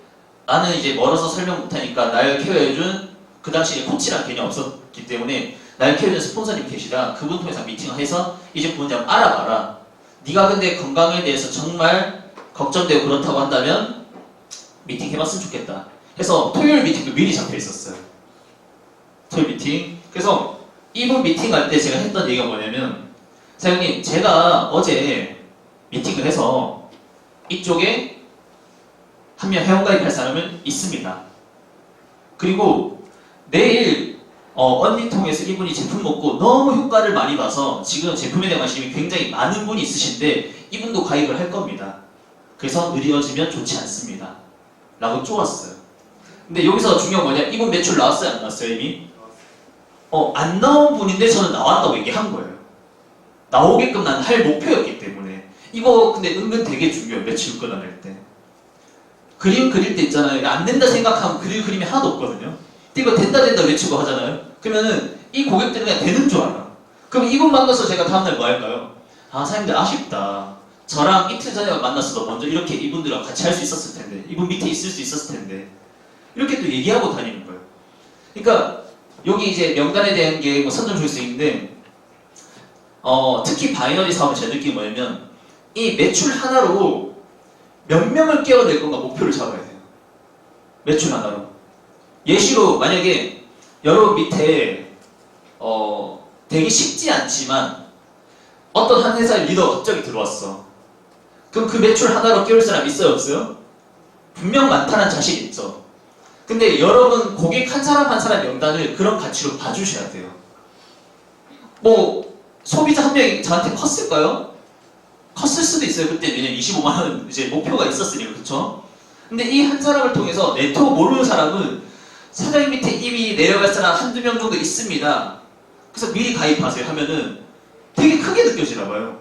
나는 이제 멀어서 설명 못하니까 날 케어해준, 그 당시에 코치란 개념 없었기 때문에 날 케어해준 스폰서님 계시다. 그분 통해서 미팅을 해서 이 제품 뭔지 한번 알아봐라. 네가 근데 건강에 대해서 정말 걱정되고 그렇다고 한다면 미팅 해봤으면 좋겠다. 해서 토요일 미팅도 미리 잡혀 있었어요. 토요일 미팅. 그래서 이분 미팅할 때 제가 했던 얘기가 뭐냐면, 사장님, 제가 어제 미팅을 해서 이쪽에 한 명 회원가입할 사람은 있습니다. 그리고 내일 언니 통해서 이분이 제품 먹고 너무 효과를 많이 봐서 지금 제품에 대한 관심이 굉장히 많은 분이 있으신데 이분도 가입을 할 겁니다. 그래서 느려지면 좋지 않습니다. 라고 쪼았어요. 근데 여기서 중요한 건 뭐냐, 이분 매출 나왔어요, 안 나왔어요, 이미? 안 나온 분인데 저는 나왔다고 얘기한 거예요. 나오게끔 난 할 목표였기 때문에. 이거 근데 은근 되게 중요해요, 매출 끊어낼 때. 그림 그릴 때 있잖아요. 안 된다 생각하면 그릴 그림이 하나도 없거든요. 근데 이거 된다 외치고 하잖아요. 그러면은 이 고객들은 그냥 되는 줄 알아. 그럼 이분 만나서 제가 다음날 뭐 할까요? 아, 사장님들 아쉽다. 저랑 이틀 전에 만났어도 먼저 이렇게 이분들이랑 같이 할 수 있었을 텐데, 이분 밑에 있을 수 있었을 텐데, 이렇게 또 얘기하고 다니는 거예요. 그러니까 여기 이제 명단에 대한 게 뭐 선점 줄 수 있는데, 특히 바이너리 사업의 제 느낌이 뭐냐면, 이 매출 하나로 몇 명을 깨워낼 건가 목표를 잡아야 돼요. 매출 하나로. 예시로 만약에 여러분 밑에 되게 쉽지 않지만 어떤 한 회사의 리더가 갑자기 들어왔어. 그럼 그 매출 하나로 깨울 사람 있어요, 없어요? 분명 많다는 자신 있죠. 근데 여러분 고객 한 사람 한 사람 명단을 그런 가치로 봐주셔야 돼요. 뭐 소비자 한 명이 저한테 컸을까요? 컸을 수도 있어요. 그때 왜냐면 25만 원 이제 목표가 있었으니까, 그쵸? 근데 이 한 사람을 통해서 네트워크 모르는 사람은 사장님 밑에 이미 내려갈 사람 한두 명 정도 있습니다. 그래서 미리 가입하세요 하면은 되게 크게 느껴지나 봐요.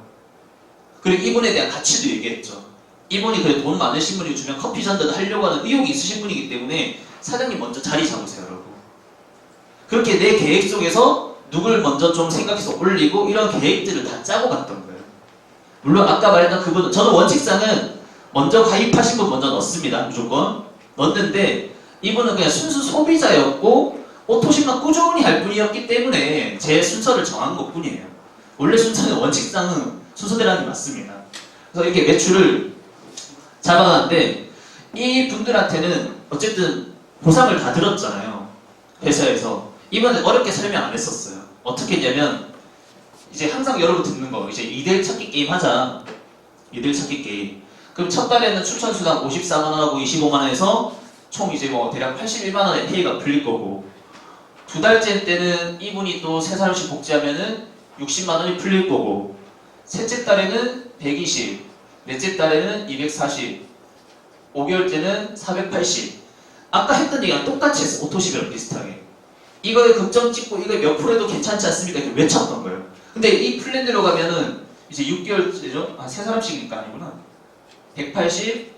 그리고 이분에 대한 가치도 얘기했죠. 이분이 그래 돈 많으신 분이 주면 커피 잔다도 하려고 하는 의욕이 있으신 분이기 때문에 사장님 먼저 자리 잡으세요라고. 그렇게 내 계획 속에서 누굴 먼저 좀 생각해서 올리고 이런 계획들을 다 짜고 갔던 거예요. 물론 아까 말했던 그분은, 저는 원칙상은 먼저 가입하신 분 먼저 넣습니다. 무조건 넣었는데 이분은 그냥 순수 소비자였고 오토십만 꾸준히 할 뿐이었기 때문에 제 순서를 정한 것 뿐이에요. 원래 순서는 원칙상은 순서대로 하는 게 맞습니다. 그래서 이렇게 매출을 잡아놨는데 이 분들한테는 어쨌든 보상을 다 들었잖아요. 회사에서. 이번에 어렵게 설명 안 했었어요. 어떻게 했냐면 이제 항상 여러분 듣는 거 이제 2대1 찾기 게임 하자. 2대1 찾기 게임. 그럼 첫 달에는 추천수당 54만원하고 25만원에서 총 이제 뭐 대략 81만원의 페이가 풀릴 거고 두 달째 때는 이분이 또 3사람씩 복지하면은 60만원이 풀릴 거고 셋째 달에는 120, 넷째 달에는 240, 5개월째는 480. 아까 했던 얘기랑 똑같이 했어. 오토시비랑 비슷하게. 이거에 극점 찍고 이거 몇 프로에도 괜찮지 않습니까? 이렇게 외쳤던 거예요. 근데 이 플랜대로 가면은 이제 6개월째죠? 아, 3사람씩이니까 아니구나. 180,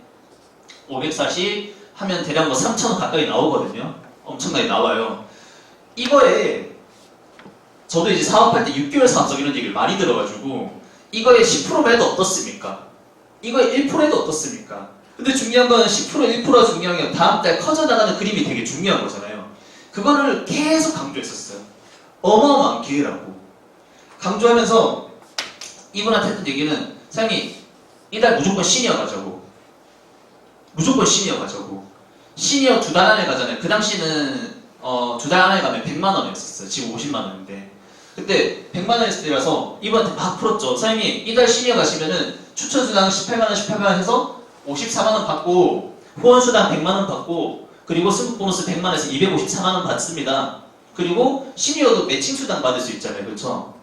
540 하면 대략 뭐 3,000원 가까이 나오거든요. 엄청나게 나와요. 이거에 저도 이제 사업할 때 6개월 사업성 이런 얘기를 많이 들어가지고 이거에 10%만 해도 어떻습니까? 이거에 1%에도 어떻습니까? 근데 중요한 건 10%, 1%가 중요한 게 다음 달 커져나가는 그림이 되게 중요한 거잖아요. 그거를 계속 강조했었어요. 어마어마한 기회라고. 강조하면서 이분한테 했던 얘기는 사장님 이달 무조건 시니어 가자고. 무조건 시니어 가자고. 시니어 2달 안에 가잖아요. 그 당시는 2달 안에 가면 100만 원이었었어요. 지금 50만 원인데. 그때 100만 원이었을 때라서 이분한테 막 풀었죠. 사장님 이달 시니어 가시면은 추천수당 18만 원, 18만 원 해서 54만 원 받고 후원수당 100만 원 받고 그리고 승부보너스 100만 원에서 254만 원 받습니다. 그리고 시니어도 매칭수당 받을 수 있잖아요. 그렇죠?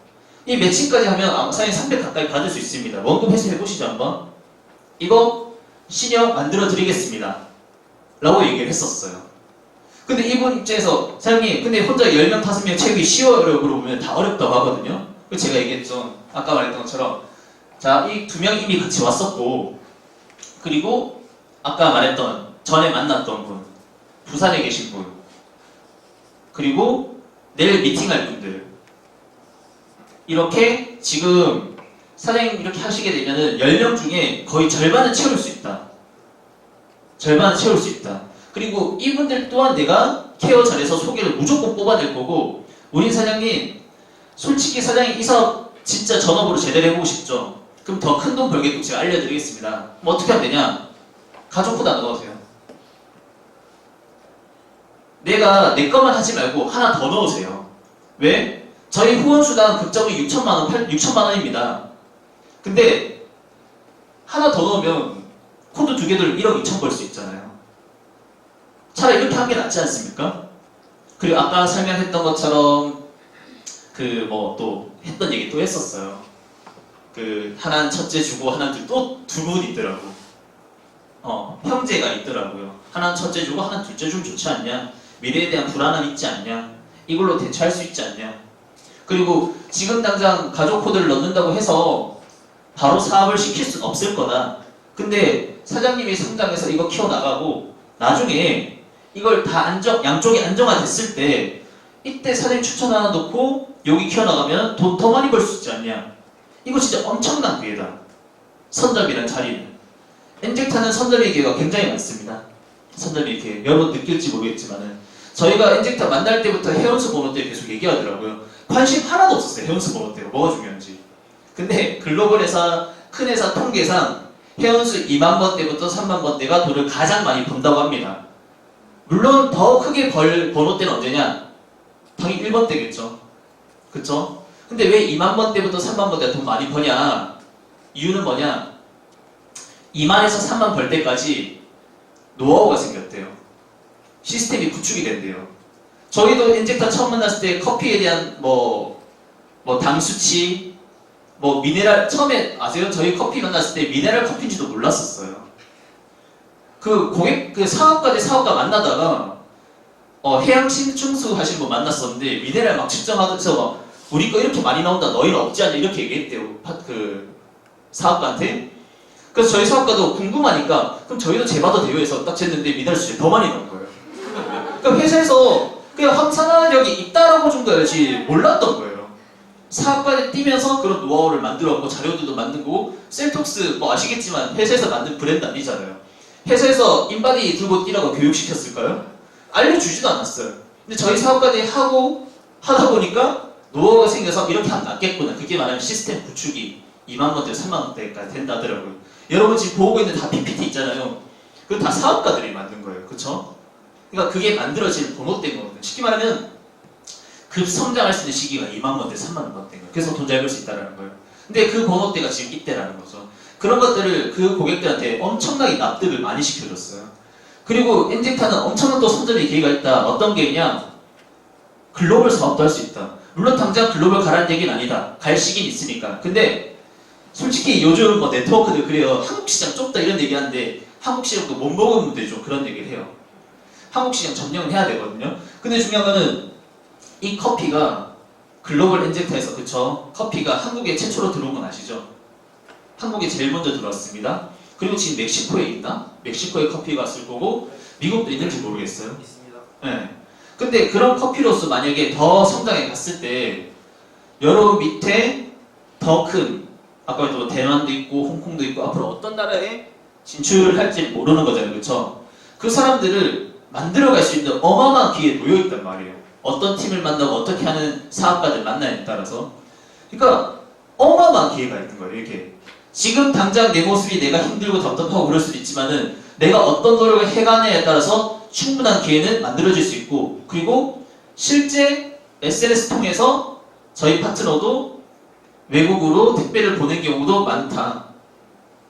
이 매칭까지 하면 사장님 300 가까이 받을 수 있습니다. 원금 회수해보시죠 한번. 이거 시니어 만들어 드리겠습니다. 라고 얘기를 했었어요. 근데 이분 입장에서 사장님 근데 혼자 10명 5명 채우기 쉬워요? 물어보면 다 어렵다고 하거든요. 그래서 제가 얘기했죠. 아까 말했던 것처럼 자, 이 2명 이미 같이 왔었고 그리고 아까 말했던 전에 만났던 분 부산에 계신 분 그리고 내일 미팅할 분들 이렇게 지금 사장님 이렇게 하시게 되면은 10명 중에 거의 절반은 채울 수 있다. 절반은 채울 수 있다. 그리고 이분들 또한 내가 케어 잘해서 소개를 무조건 뽑아낼 거고 우리 사장님 솔직히 사장님 이 사업 진짜 전업으로 제대로 해보고 싶죠? 그럼 더 큰 돈 벌게끔 제가 알려드리겠습니다. 뭐 어떻게 하면 되냐? 가족코드 안 넣으세요. 내가 내 것만 하지 말고 하나 더 넣으세요. 왜? 저희 후원수당 극점이 6천만 원입니다. 근데 하나 더 넣으면 코드 2개들 1억 2천 벌 수 있잖아요. 차라리 이렇게 하는 게 낫지 않습니까? 그리고 아까 설명했던 것처럼 그 뭐 또 했던 얘기 또 했었어요. 그 하나는 첫째 주고 하나는 또 두 분 있더라고. 형제가 있더라고요. 하나는 첫째 주고 하나는 둘째 주면 좋지 않냐? 미래에 대한 불안함 있지 않냐? 이걸로 대처할 수 있지 않냐? 그리고 지금 당장 가족 코드를 넣는다고 해서 바로 사업을 시킬 수는 없을 거다. 근데 사장님이 성장해서 이거 키워나가고 나중에 이걸 다 양쪽이 안정화됐을 때 이때 사장님 추천 하나 넣고 여기 키워나가면 돈 더 많이 벌 수 있지 않냐? 이거 진짜 엄청난 기회다. 선점이라는 자리는. 엔젝타는 선점의 기회가 굉장히 많습니다. 선점의 기회. 여러분 느낄지 모르겠지만은 저희가 엔젝타 만날 때부터 회원수 번호 때 계속 얘기하더라고요. 관심 하나도 없었어요. 회원수 번호 때가 뭐가 중요한지. 근데 글로벌 회사, 큰 회사 통계상 회원수 2만 번 때부터 3만 번 때가 돈을 가장 많이 번다고 합니다. 물론 더 크게 벌 번호 때는 언제냐? 당연히 1번 때겠죠. 그쵸? 근데 왜 2만 번 때부터 3만 번 때가 돈 많이 버냐? 이유는 뭐냐? 2만에서 3만 벌 때까지 노하우가 생겼대요. 시스템이 구축이 된대요. 저희도 엔젝타 처음 만났을 때 커피에 대한 당 수치, 미네랄, 처음에 아세요? 저희 커피 만났을 때 미네랄 커피인지도 몰랐었어요. 그 사업가 대 사업가 만나다가 해양 신충수 하신 분 만났었는데 미네랄 막 측정하면서 막 우리 거 이렇게 많이 나온다 너희는 없지 않냐 이렇게 얘기했대요. 그 사업가한테. 그래서 저희 사업가도 궁금하니까 그럼 저희도 재봐도 돼요 해서 딱 쟀는데 미네랄 수치 더 많이 나온 거예요. 그러니까 회사에서 그냥 황산화력이 있다라고 준 거였지 몰랐던 거예요. 사업과에 뛰면서 그런 노하우를 만들었고 자료들도 만들고 셀톡스 뭐 아시겠지만 회사에서 만든 브랜드 아니잖아요. 회사에서 인바디 들고 뛰라고 교육시켰을까요? 알려주지도 않았어요. 근데 저희 사업까지 하다 보니까 노하우가 생겨서 이렇게 하면 낫겠구나. 그게 말하면 시스템 구축이 2만 원대, 3만 원대까지 된다더라고요. 여러분 지금 보고 있는 다 PPT 있잖아요. 그거 다 사업가들이 만든 거예요. 그쵸? 그러니까 그게 만들어질 번호대인 거거든요. 쉽게 말하면 급 성장할 수 있는 시기가 2만 원대, 3만 원대인 거예요. 그래서 돈 잘 벌 수 있다는 거예요. 근데 그 번호대가 지금 이때라는 거죠. 그런 것들을 그 고객들한테 엄청나게 납득을 많이 시켜줬어요. 그리고 엔젝타는 엄청난 또 선점의 기회가 있다. 어떤 게냐? 글로벌 사업도 할 수 있다. 물론 당장 글로벌 가라는 얘기는 아니다. 갈 시기는 있으니까. 근데 솔직히 요즘 뭐 네트워크들 그래요. 한국 시장 좁다 이런 얘기하는데 한국 시장도 못 먹으면 되죠. 그런 얘기를 해요. 한국 시장 점령을 해야 되거든요. 근데 중요한 거는 이 커피가 글로벌 엔젝타에서 그쵸? 커피가 한국에 최초로 들어온 건 아시죠? 한국에 제일 먼저 들어왔습니다. 그리고 지금 멕시코에 있나? 멕시코에 커피가 왔을 거고 미국도 있는지 모르겠어요. 있습니다. 네. 근데 그런 커피로서 만약에 더 성장해 갔을 때 여러분 밑에 더 큰 아까 또 대만도 있고 홍콩도 있고 앞으로 어떤 나라에 진출할지 모르는 거잖아요. 그렇죠? 그 사람들을 만들어갈 수 있는 어마어마한 기회에 놓여있단 말이에요. 어떤 팀을 만나고 어떻게 하는 사업가들 만나냐에 따라서 그러니까 어마어마한 기회가 있는 거예요. 이렇게 지금 당장 내 모습이 내가 힘들고 답답하고 그럴 수도 있지만은 내가 어떤 노력을 해가냐에 따라서 충분한 기회는 만들어질 수 있고 그리고 실제 SNS 통해서 저희 파트너도 외국으로 택배를 보낸 경우도 많다.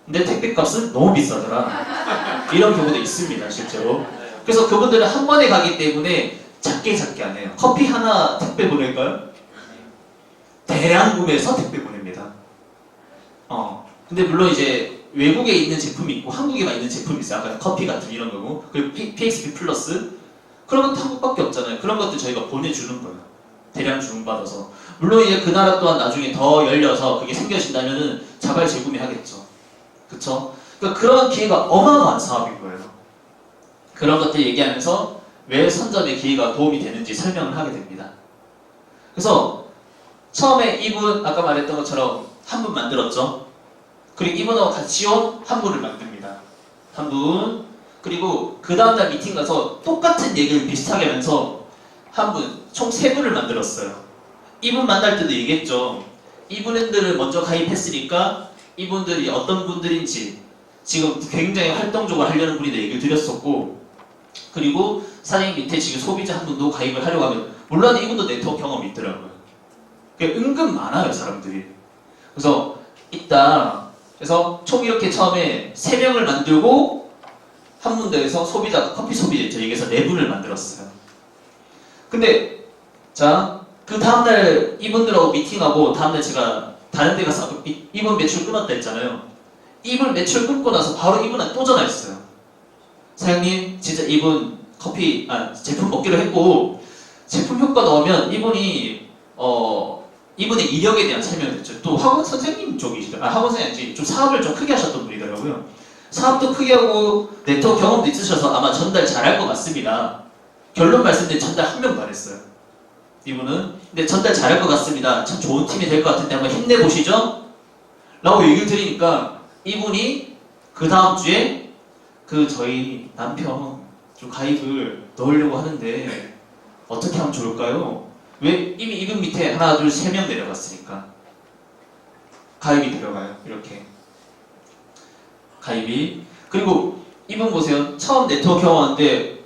근데 택배값은 너무 비싸더라. 이런 경우도 있습니다. 실제로. 그래서 그분들은 한 번에 가기 때문에 작게 안 해요. 커피 하나 택배 보낼까요? 대량 구매해서 택배 보냅니다. 근데 물론 이제 외국에 있는 제품이 있고 한국에만 있는 제품이 있어요. 아까 커피 같은 이런 거고 그리고 PXP 플러스 그런 것도 한국밖에 없잖아요. 그런 것들 저희가 보내주는 거예요. 대량 주문받아서 물론 이제 그 나라 또한 나중에 더 열려서 그게 생겨진다면은 자발 재구매하겠죠. 그쵸? 그러니까 그런 기회가 어마어마한 사업인 거예요. 그런 것들 얘기하면서 왜 선점의 기회가 도움이 되는지 설명을 하게 됩니다. 그래서 처음에 이분 아까 말했던 것처럼 한 분 만들었죠. 그리고 이분하고 같이 온 한 분을 만듭니다. 한 분. 그리고 그 다음날 미팅 가서 똑같은 얘기를 비슷하게 하면서 한 분, 총 3분을 만들었어요. 이분 만날 때도 얘기했죠. 이분들을 먼저 가입했으니까 이분들이 어떤 분들인지 지금 굉장히 활동적으로 하려는 분이다 얘기를 드렸었고 그리고 사장님 밑에 지금 소비자 한 분도 가입을 하려고 하면 물론 이분도 네트워크 경험이 있더라고요. 은근 많아요 사람들이. 그래서 있다. 그래서 총 이렇게 처음에 3명을 만들고 한 분대에서 소비자, 커피 소비자 얘기해서 4분을 만들었어요. 근데 자, 그 다음날 이분들하고 미팅하고 다음날 제가 다른 데 가서 이분 매출 끊었다 했잖아요. 이분 매출 끊고 나서 바로 이분한테 또 전화했어요. 사장님 진짜 이분 커피 제품 먹기로 했고 제품 효과 나오면 이분이 이분의 이력에 대한 설명을 했죠. 또 학원 선생님 쪽이시죠. 학원 선생님인지 좀 사업을 좀 크게 하셨던 분이더라고요. 사업도 크게 하고 네트워크 경험도 있으셔서 아마 전달 잘할 것 같습니다. 결론 말씀드린 전달 한 명도 안 했어요. 이분은. 근데 전달 잘할 것 같습니다. 참 좋은 팀이 될 것 같은데 한번 힘내보시죠? 라고 얘기를 드리니까 이분이 그 다음 주에 저희 남편 좀 가입을 넣으려고 하는데 어떻게 하면 좋을까요? 왜? 이미 이분 밑에 하나, 둘, 3명 내려갔으니까 가입이 들어가요. 이렇게 가입이. 그리고 이분 보세요. 처음 네트워크 경험하는데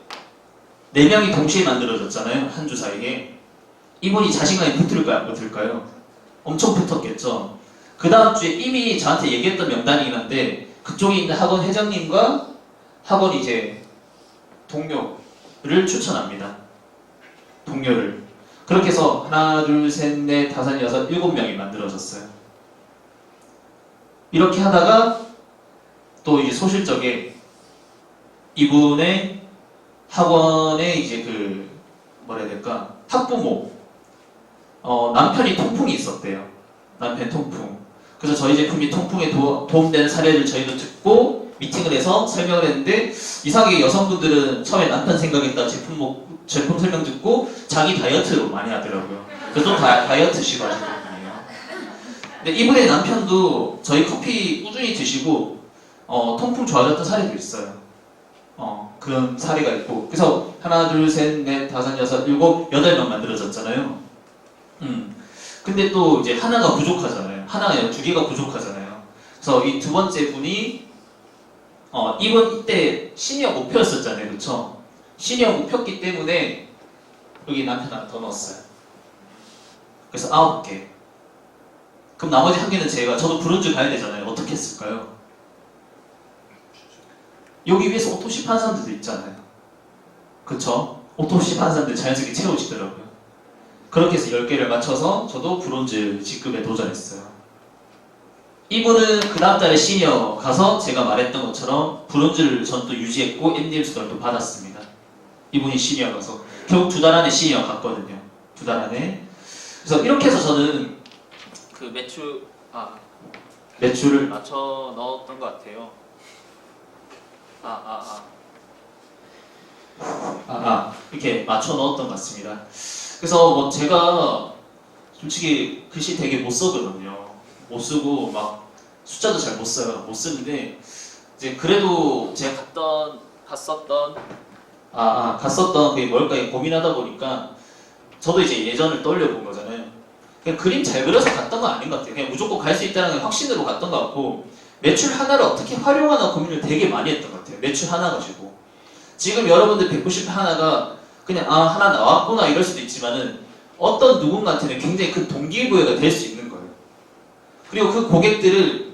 4명이 동시에 만들어졌잖아요. 한 주 사이에. 이분이 자신감이 붙을까요? 안 붙을까요? 엄청 붙었겠죠. 그 다음 주에 이미 저한테 얘기했던 명단이긴 한데 그쪽에 있는 학원 회장님과 학원 이제 동료를 추천합니다. 동료를. 그렇게 해서 하나, 둘, 셋, 넷, 다섯, 여섯, 7명이 만들어졌어요. 이렇게 하다가 또 이제 소실적에 이분의 학원에 이제 뭐라 해야 될까? 학부모 남편이 통풍이 있었대요. 남편 통풍. 그래서 저희 제품이 통풍에 도움되는 사례를 저희도 듣고 미팅을 해서 설명을 했는데 이상하게 여성분들은 처음에 남편 생각했다 제품 설명 듣고 자기 다이어트로 많이 하더라고요. 그래서 또 다이어트 시도하시는 분이에요. 근데 이분의 남편도 저희 커피 꾸준히 드시고 통풍 좋아졌던 사례도 있어요. 그런 사례가 있고 그래서 하나, 둘, 셋, 넷, 다섯, 여섯, 일곱, 8명 만들어졌잖아요. 근데 또 이제 하나가 부족하잖아요. 하나가 아니라 2개가 부족하잖아요. 그래서 이 두 번째 분이 이분 이때 시니어 목표였었잖아요. 그쵸? 시니어 목표였기 때문에 여기 남편 하나 더 넣었어요. 그래서 9개. 그럼 나머지 1개는 저도 브론즈 가야 되잖아요. 어떻게 했을까요? 여기 위에서 오토시 파는 사람들도 있잖아요. 그쵸? 오토시 파는 사람들 자연스럽게 채워지더라고요. 그렇게 해서 10개를 맞춰서 저도 브론즈 직급에 도전했어요. 이분은 그 다음 달에 시니어 가서 제가 말했던 것처럼 브론즈를 전 또 유지했고 MDM 수당도 받았습니다. 이분이 시니어 가서 결국 2달 안에 시니어 갔거든요. 2달 안에. 그래서 이렇게 해서 저는 그 매출을 맞춰 넣었던 것 같아요. 이렇게 맞춰 넣었던 것 같습니다. 그래서 뭐 제가 솔직히 글씨 되게 못 쓰거든요. 못 쓰고 막 숫자도 잘 못 써요. 못 쓰는데 이제 그래도 제가 갔었던 그게 뭘까 고민하다 보니까 저도 이제 예전을 떠올려본 거잖아요. 그냥 그림 잘 그려서 갔던 건 아닌 것 같아요. 그냥 무조건 갈 수 있다는 확신으로 갔던 것 같고 매출 하나를 어떻게 활용하나 고민을 되게 많이 했던 것 같아요. 매출 하나 가지고. 지금 여러분들 190 하나가 그냥 하나 나왔구나 이럴 수도 있지만은 어떤 누군가한테는 굉장히 큰 동기부여가 될 수 있는 거예요. 그리고 그 고객들을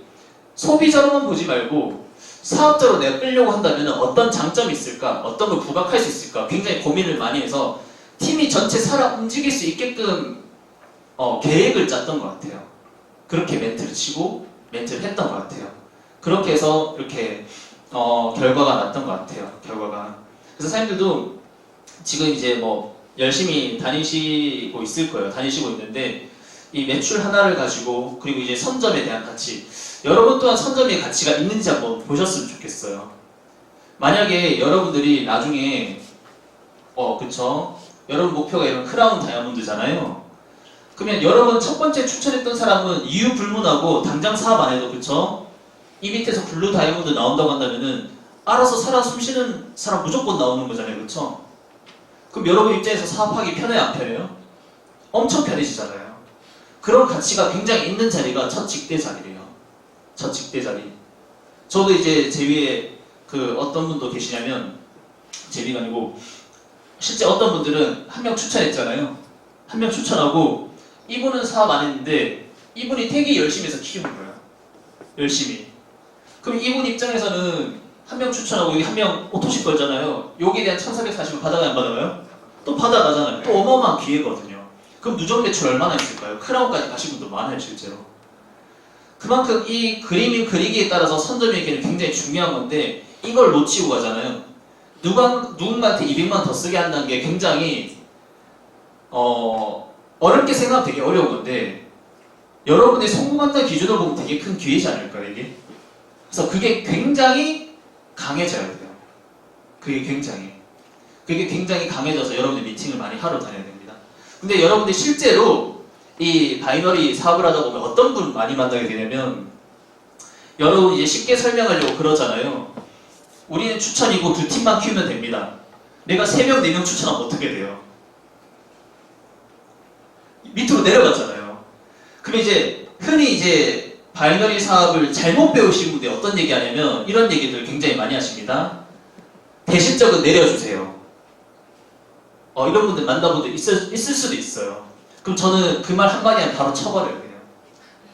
소비자로만 보지 말고 사업자로 내가 끌려고 한다면 어떤 장점이 있을까? 어떤 걸 부각할 수 있을까? 굉장히 고민을 많이 해서 팀이 전체 살아 움직일 수 있게끔 계획을 짰던 것 같아요. 그렇게 멘트를 치고 멘트를 했던 것 같아요. 그렇게 해서 이렇게 결과가 났던 것 같아요. 결과가. 그래서 사장님들도 지금 이제 뭐 열심히 다니시고 있을 거예요. 다니시고 있는데 이 매출 하나를 가지고 그리고 이제 선점에 대한 가치 여러분 또한 선점의 가치가 있는지 한번 보셨으면 좋겠어요. 만약에 여러분들이 나중에 그쵸? 여러분 목표가 이런 크라운 다이아몬드잖아요. 그러면 여러분 첫 번째 추천했던 사람은 이유 불문하고 당장 사업 안 해도 그쵸? 이 밑에서 블루 다이아몬드 나온다고 한다면은 알아서 살아 숨쉬는 사람 무조건 나오는 거잖아요. 그쵸? 그럼 여러분 입장에서 사업하기 편해요? 안 편해요? 엄청 편해지잖아요. 그런 가치가 굉장히 있는 자리가 첫 직대 자리래요. 첫 직대 자리. 저도 이제 제 위에 그 어떤 분도 계시냐면 제 위가 아니고 실제 어떤 분들은 한 명 추천했잖아요. 한 명 추천하고 이분은 사업 안 했는데 이분이 되게 열심히 해서 키우는 거예요. 열심히. 그럼 이분 입장에서는 한 명 추천하고 여기 한 명 오토씩 걸잖아요. 여기에 대한 1440을 받아가요 안 받아가요? 또 받아가잖아요. 또 어마어마한 기회거든요. 그럼 누적 매출 얼마나 있을까요? 크라운까지 가신 분도 많아요 실제로. 그만큼 이 그림을 그리기에 따라서 선점에게는 굉장히 중요한 건데 이걸 놓치고 가잖아요. 누군가한테 200만 더 쓰게 한다는 게 굉장히 어렵게 생각하면 되게 어려운 건데 여러분이 성공한다는 기준으로 보면 되게 큰 기회지 않을까요 이게? 그래서 그게 굉장히 강해져야 돼요. 그게 굉장히 강해져서 여러분들 미팅을 많이 하러 다녀야 됩니다. 근데 여러분들이 실제로 이 바이너리 사업을 하다 보면 어떤 분 많이 만나게 되냐면 여러분 이제 쉽게 설명하려고 그러잖아요. 우리는 추천이고 2팀만 키우면 됩니다. 내가 3명, 4명 추천하면 어떻게 돼요? 밑으로 내려갔잖아요. 그럼 이제 흔히 이제 바이너리 사업을 잘못 배우신 분들이 어떤 얘기 하냐면 이런 얘기들 굉장히 많이 하십니다. 대실적은 내려주세요. 이런 분들 만나본 적 있을 수도 있어요. 그럼 저는 그 말 한마디 하면 바로 쳐버려요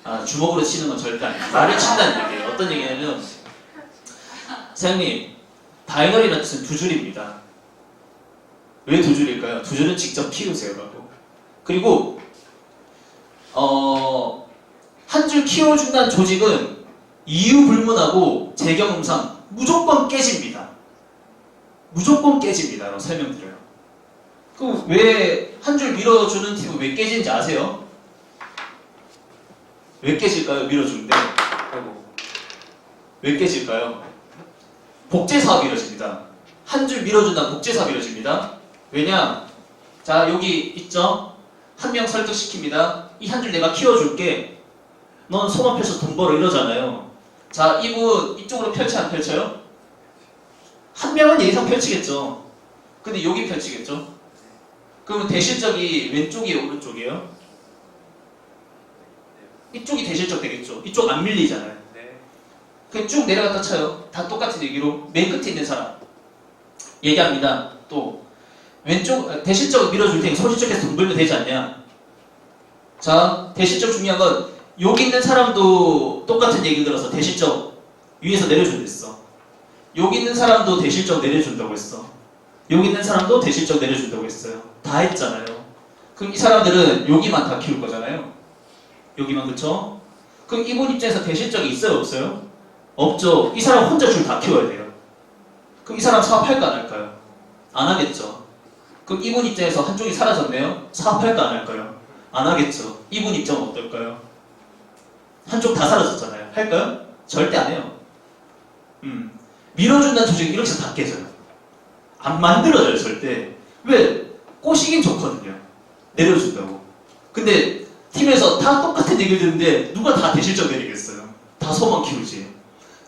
그냥. 주먹으로 치는 건 절대 아니에요. 말을 친다는 얘기예요. 어떤 얘기냐면 사장님 바이너리라는 뜻은 2줄입니다. 왜 2줄일까요? 2줄은 직접 키우세요 라고. 그리고 한 줄 키워준다는 조직은 이유 불문하고 제 경험상 무조건 깨집니다. 무조건 깨집니다 라고 설명드려요. 그럼 왜 한 줄 밀어주는 팀은 왜 깨지는지 아세요? 왜 깨질까요? 밀어주는데 왜 깨질까요? 복제사업이 이루어집니다. 한 줄 밀어준다는 복제사업이 이루어집니다. 왜냐? 자 여기 있죠? 한 명 설득시킵니다. 이 한 줄 내가 키워줄게. 넌 소만 펼쳐 돈 벌어 이러잖아요. 자, 이분 이쪽으로 펼쳐 안 펼쳐요? 한 명은 예상 펼치겠죠. 근데 여기 펼치겠죠? 그러면 대실적이 왼쪽이에요, 오른쪽이에요? 이쪽이 대실적 되겠죠. 이쪽 안 밀리잖아요. 네. 그냥 쭉 내려갔다 쳐요. 다 똑같은 얘기로 맨 끝에 있는 사람 얘기합니다. 또 왼쪽 대실적 밀어줄 테니 소실적에서 돈 벌면 되지 않냐? 자, 대실적 중요한 건 여기 있는 사람도 똑같은 얘기 들어서 대실적 위에서 내려준댔어. 여기 있는 사람도 대실적 내려준다고 했어. 여기 있는 사람도 대실적 내려준다고 했어요. 다 했잖아요. 그럼 이 사람들은 여기만 다 키울 거잖아요. 여기만, 그쵸? 그럼 이분 입장에서 대실적이 있어요, 없어요? 없죠. 이 사람 혼자 줄 다 키워야 돼요. 그럼 이 사람 사업할까 안 할까요? 안 하겠죠. 그럼 이분 입장에서 한쪽이 사라졌네요? 사업할까 안 할까요? 안 하겠죠. 이분 입장은 어떨까요? 한쪽 다 사라졌잖아요. 할까요? 절대 안 해요. 밀어준다는 조직이 이렇게 해서 다 깨져요. 안 만들어져요, 절대. 왜? 꼬시긴 좋거든요. 내려준다고. 근데 팀에서 다 똑같은 얘기를 듣는데 누가 다 대실적 내리겠어요? 다 소만 키우지.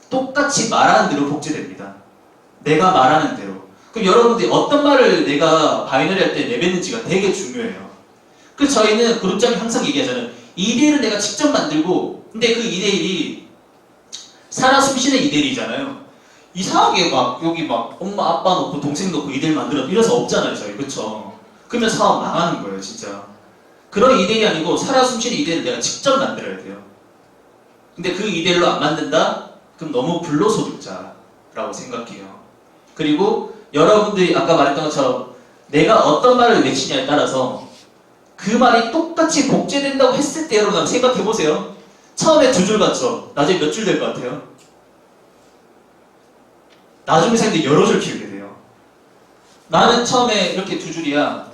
똑같이 말하는 대로 복제됩니다. 내가 말하는 대로. 그럼 여러분들이 어떤 말을 내가 바이너리 할 때 내뱉는지가 되게 중요해요. 그래서 저희는 그룹장이 항상 얘기하잖아요. 2대1은 내가 직접 만들고, 근데 그 2대1이 살아 숨쉬는 2대1이잖아요. 이상하게 막 여기 막 엄마 아빠 놓고 동생 놓고 2대1 만들어 이래서 없잖아요, 저희. 그쵸? 그러면 사업 망하는 거예요, 진짜. 그런 2대1이 아니고 살아 숨쉬는 2대1을 내가 직접 만들어야 돼요. 근데 그 2대1로 안 만든다? 그럼 너무 불로소득자라고 생각해요. 그리고 여러분들이 아까 말했던 것처럼 내가 어떤 말을 외치냐에 따라서 그 말이 똑같이 복제된다고 했을 때 여러분 생각해보세요. 처음에 2줄 같죠? 나중에 몇 줄 될 것 같아요? 나중에 생각해 여러 줄 키우게 돼요. 나는 처음에 이렇게 2줄이야.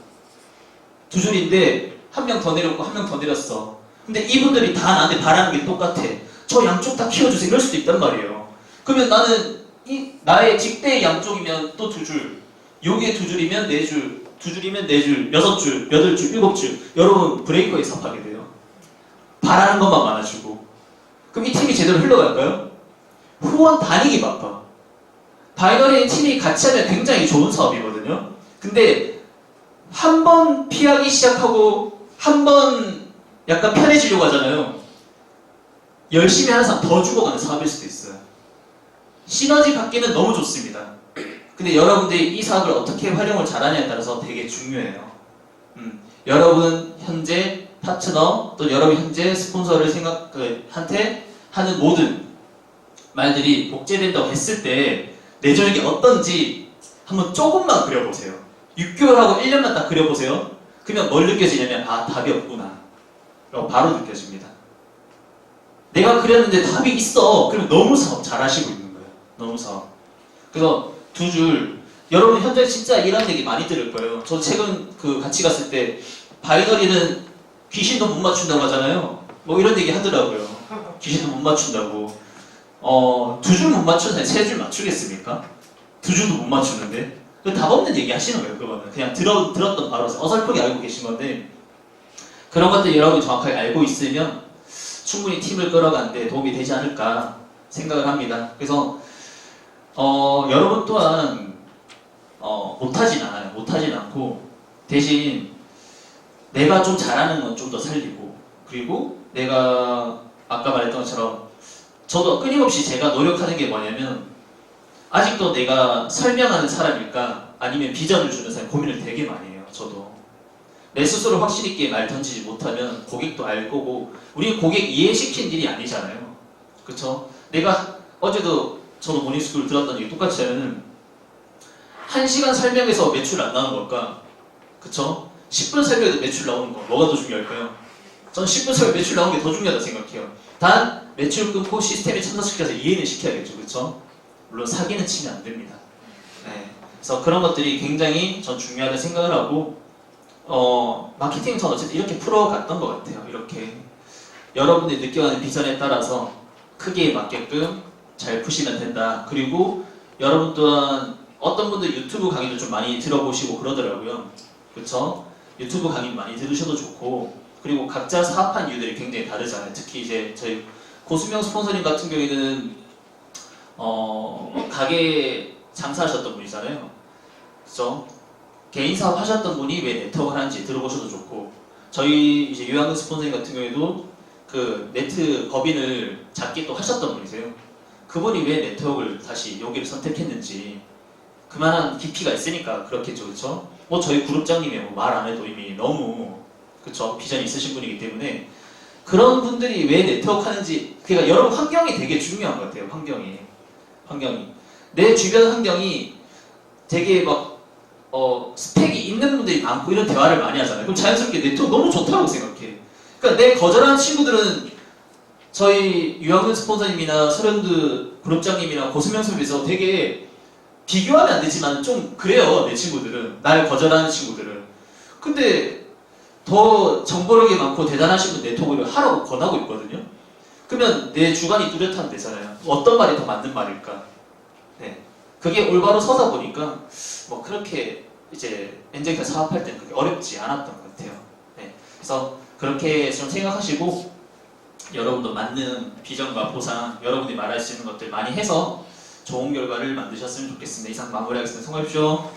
2줄인데 한 명 더 내렸고 한 명 더 내렸어. 근데 이분들이 다 나한테 바라는 게 똑같아. 저 양쪽 다 키워주세요. 이럴 수도 있단 말이에요. 그러면 나는 나의 직대의 양쪽이면 또 2줄, 여기에 2줄이면 4줄, 2줄이면 4줄, 6줄, 8줄, 7줄. 여러분 브레이커에 삽하게 돼요. 바라는 것만 많아지고. 그럼 이 팀이 제대로 흘러갈까요? 후원 다니기 바빠. 바이너리 팀이 같이 하면 굉장히 좋은 사업이거든요. 근데 한 번 피하기 시작하고 한 번 약간 편해지려고 하잖아요. 열심히 하는 사람 더 죽어가는 사업일 수도 있어요. 시너지 갖기는 너무 좋습니다. 근데 여러분들이 이 사업을 어떻게 활용을 잘하냐에 따라서 되게 중요해요. 여러분 현재 파트너 또 여러분 현재 스폰서를 한테 하는 모든 말들이 복제된다고 했을 때 내조력이 어떤지 한번 조금만 그려보세요. 6개월하고 1년만 딱 그려보세요. 그러면 뭘 느껴지냐면 아 답이 없구나 라고 바로 느껴집니다. 내가 그렸는데 답이 있어. 그러면 너무 사업 잘하시고 있는 거예요. 너무 사업. 그래서 2줄 여러분 현재 진짜 이런 얘기 많이 들을 거예요. 저 최근 같이 갔을 때 바이너리는 귀신도 못 맞춘다고 하잖아요. 뭐 이런 얘기 하더라고요. 귀신도 못 맞춘다고. 2줄 못 맞추는 사람이 3줄 맞추겠습니까? 2줄도 못 맞추는데 그 답 없는 얘기 하시는 거예요. 그거는 그냥 들었던 바로 어설프게 알고 계신 건데 그런 것들 여러분이 정확하게 알고 있으면 충분히 팀을 끌어가는데 도움이 되지 않을까 생각을 합니다. 그래서 여러분 또한 못하진 않아요. 못하진 않고 대신 내가 좀 잘하는 건 좀 더 살리고 그리고 내가 아까 말했던 것처럼 저도 끊임없이 제가 노력하는 게 뭐냐면 아직도 내가 설명하는 사람일까 아니면 비전을 주는 사람 고민을 되게 많이 해요. 저도 내 스스로 확신 있게 말 던지지 못하면 고객도 알 거고 우리 고객 이해시킨 일이 아니잖아요. 그쵸? 내가 어제도 저도 모닝스쿨 들었던 얘기 똑같이 하면은 1시간 설명해서 매출 안 나오는 걸까? 그쵸? 10분 설명해도 매출 나오는 거 뭐가 더 중요할까요? 전 10분 설명 매출 나오는 게 더 중요하다고 생각해요. 단 매출 끊고 시스템에 참석시켜서 이해는 시켜야겠죠. 그쵸? 물론 사기는 치면 안 됩니다. 네. 그래서 그런 것들이 굉장히 전 중요하다고 생각을 하고 마케팅은 전 어쨌든 이렇게 풀어갔던 것 같아요. 이렇게 여러분들이 느껴가는 비전에 따라서 크기에 맞게끔 잘 푸시면 된다. 그리고 여러분 또한 어떤 분들 유튜브 강의도 좀 많이 들어보시고 그러더라고요. 그쵸? 유튜브 강의 많이 들으셔도 좋고 그리고 각자 사업한 이유들이 굉장히 다르잖아요. 특히 이제 저희 고수명 스폰서님 같은 경우에는 가게 장사하셨던 분이잖아요. 그죠? 개인 사업 하셨던 분이 왜 네트워크를 하는지 들어보셔도 좋고, 저희 이제 유양근 스폰서님 같은 경우에도 그 네트 법인을 작게 또 하셨던 분이세요. 그분이 왜 네트워크를 다시 여기를 선택했는지 그만한 깊이가 있으니까 그렇겠죠, 그렇죠? 뭐 저희 그룹장님이 뭐 말 안 해도 이미 너무 그쵸 비전이 있으신 분이기 때문에 그런 분들이 왜 네트워크 하는지, 그러니까 여러분 환경이 되게 중요한 것 같아요. 환경이 내 주변 환경이 되게 막 스펙이 있는 분들이 많고 이런 대화를 많이 하잖아요. 그럼 자연스럽게 네트워크 너무 좋다고 생각해. 그러니까 내 거절하는 친구들은 저희 유학연 스폰서님이나 서른드 그룹장님이나 고수명 선배에서 되게 비교하면 안 되지만 좀 그래요. 내 친구들은, 날 거절하는 친구들은. 근데 더 정보력이 많고 대단하신 분 네트워크를 하라고 권하고 있거든요. 그러면 내 주관이 뚜렷하면 되잖아요. 어떤 말이 더 맞는 말일까? 네, 그게 올바로 서다 보니까 뭐 그렇게 이제 엔젤카 사업할 때는 그렇게 어렵지 않았던 것 같아요. 네, 그래서 그렇게 좀 생각하시고 여러분도 맞는 비전과 보상, 여러분이 말할 수 있는 것들 많이 해서 좋은 결과를 만드셨으면 좋겠습니다. 이상 마무리하겠습니다. 성공하십시오.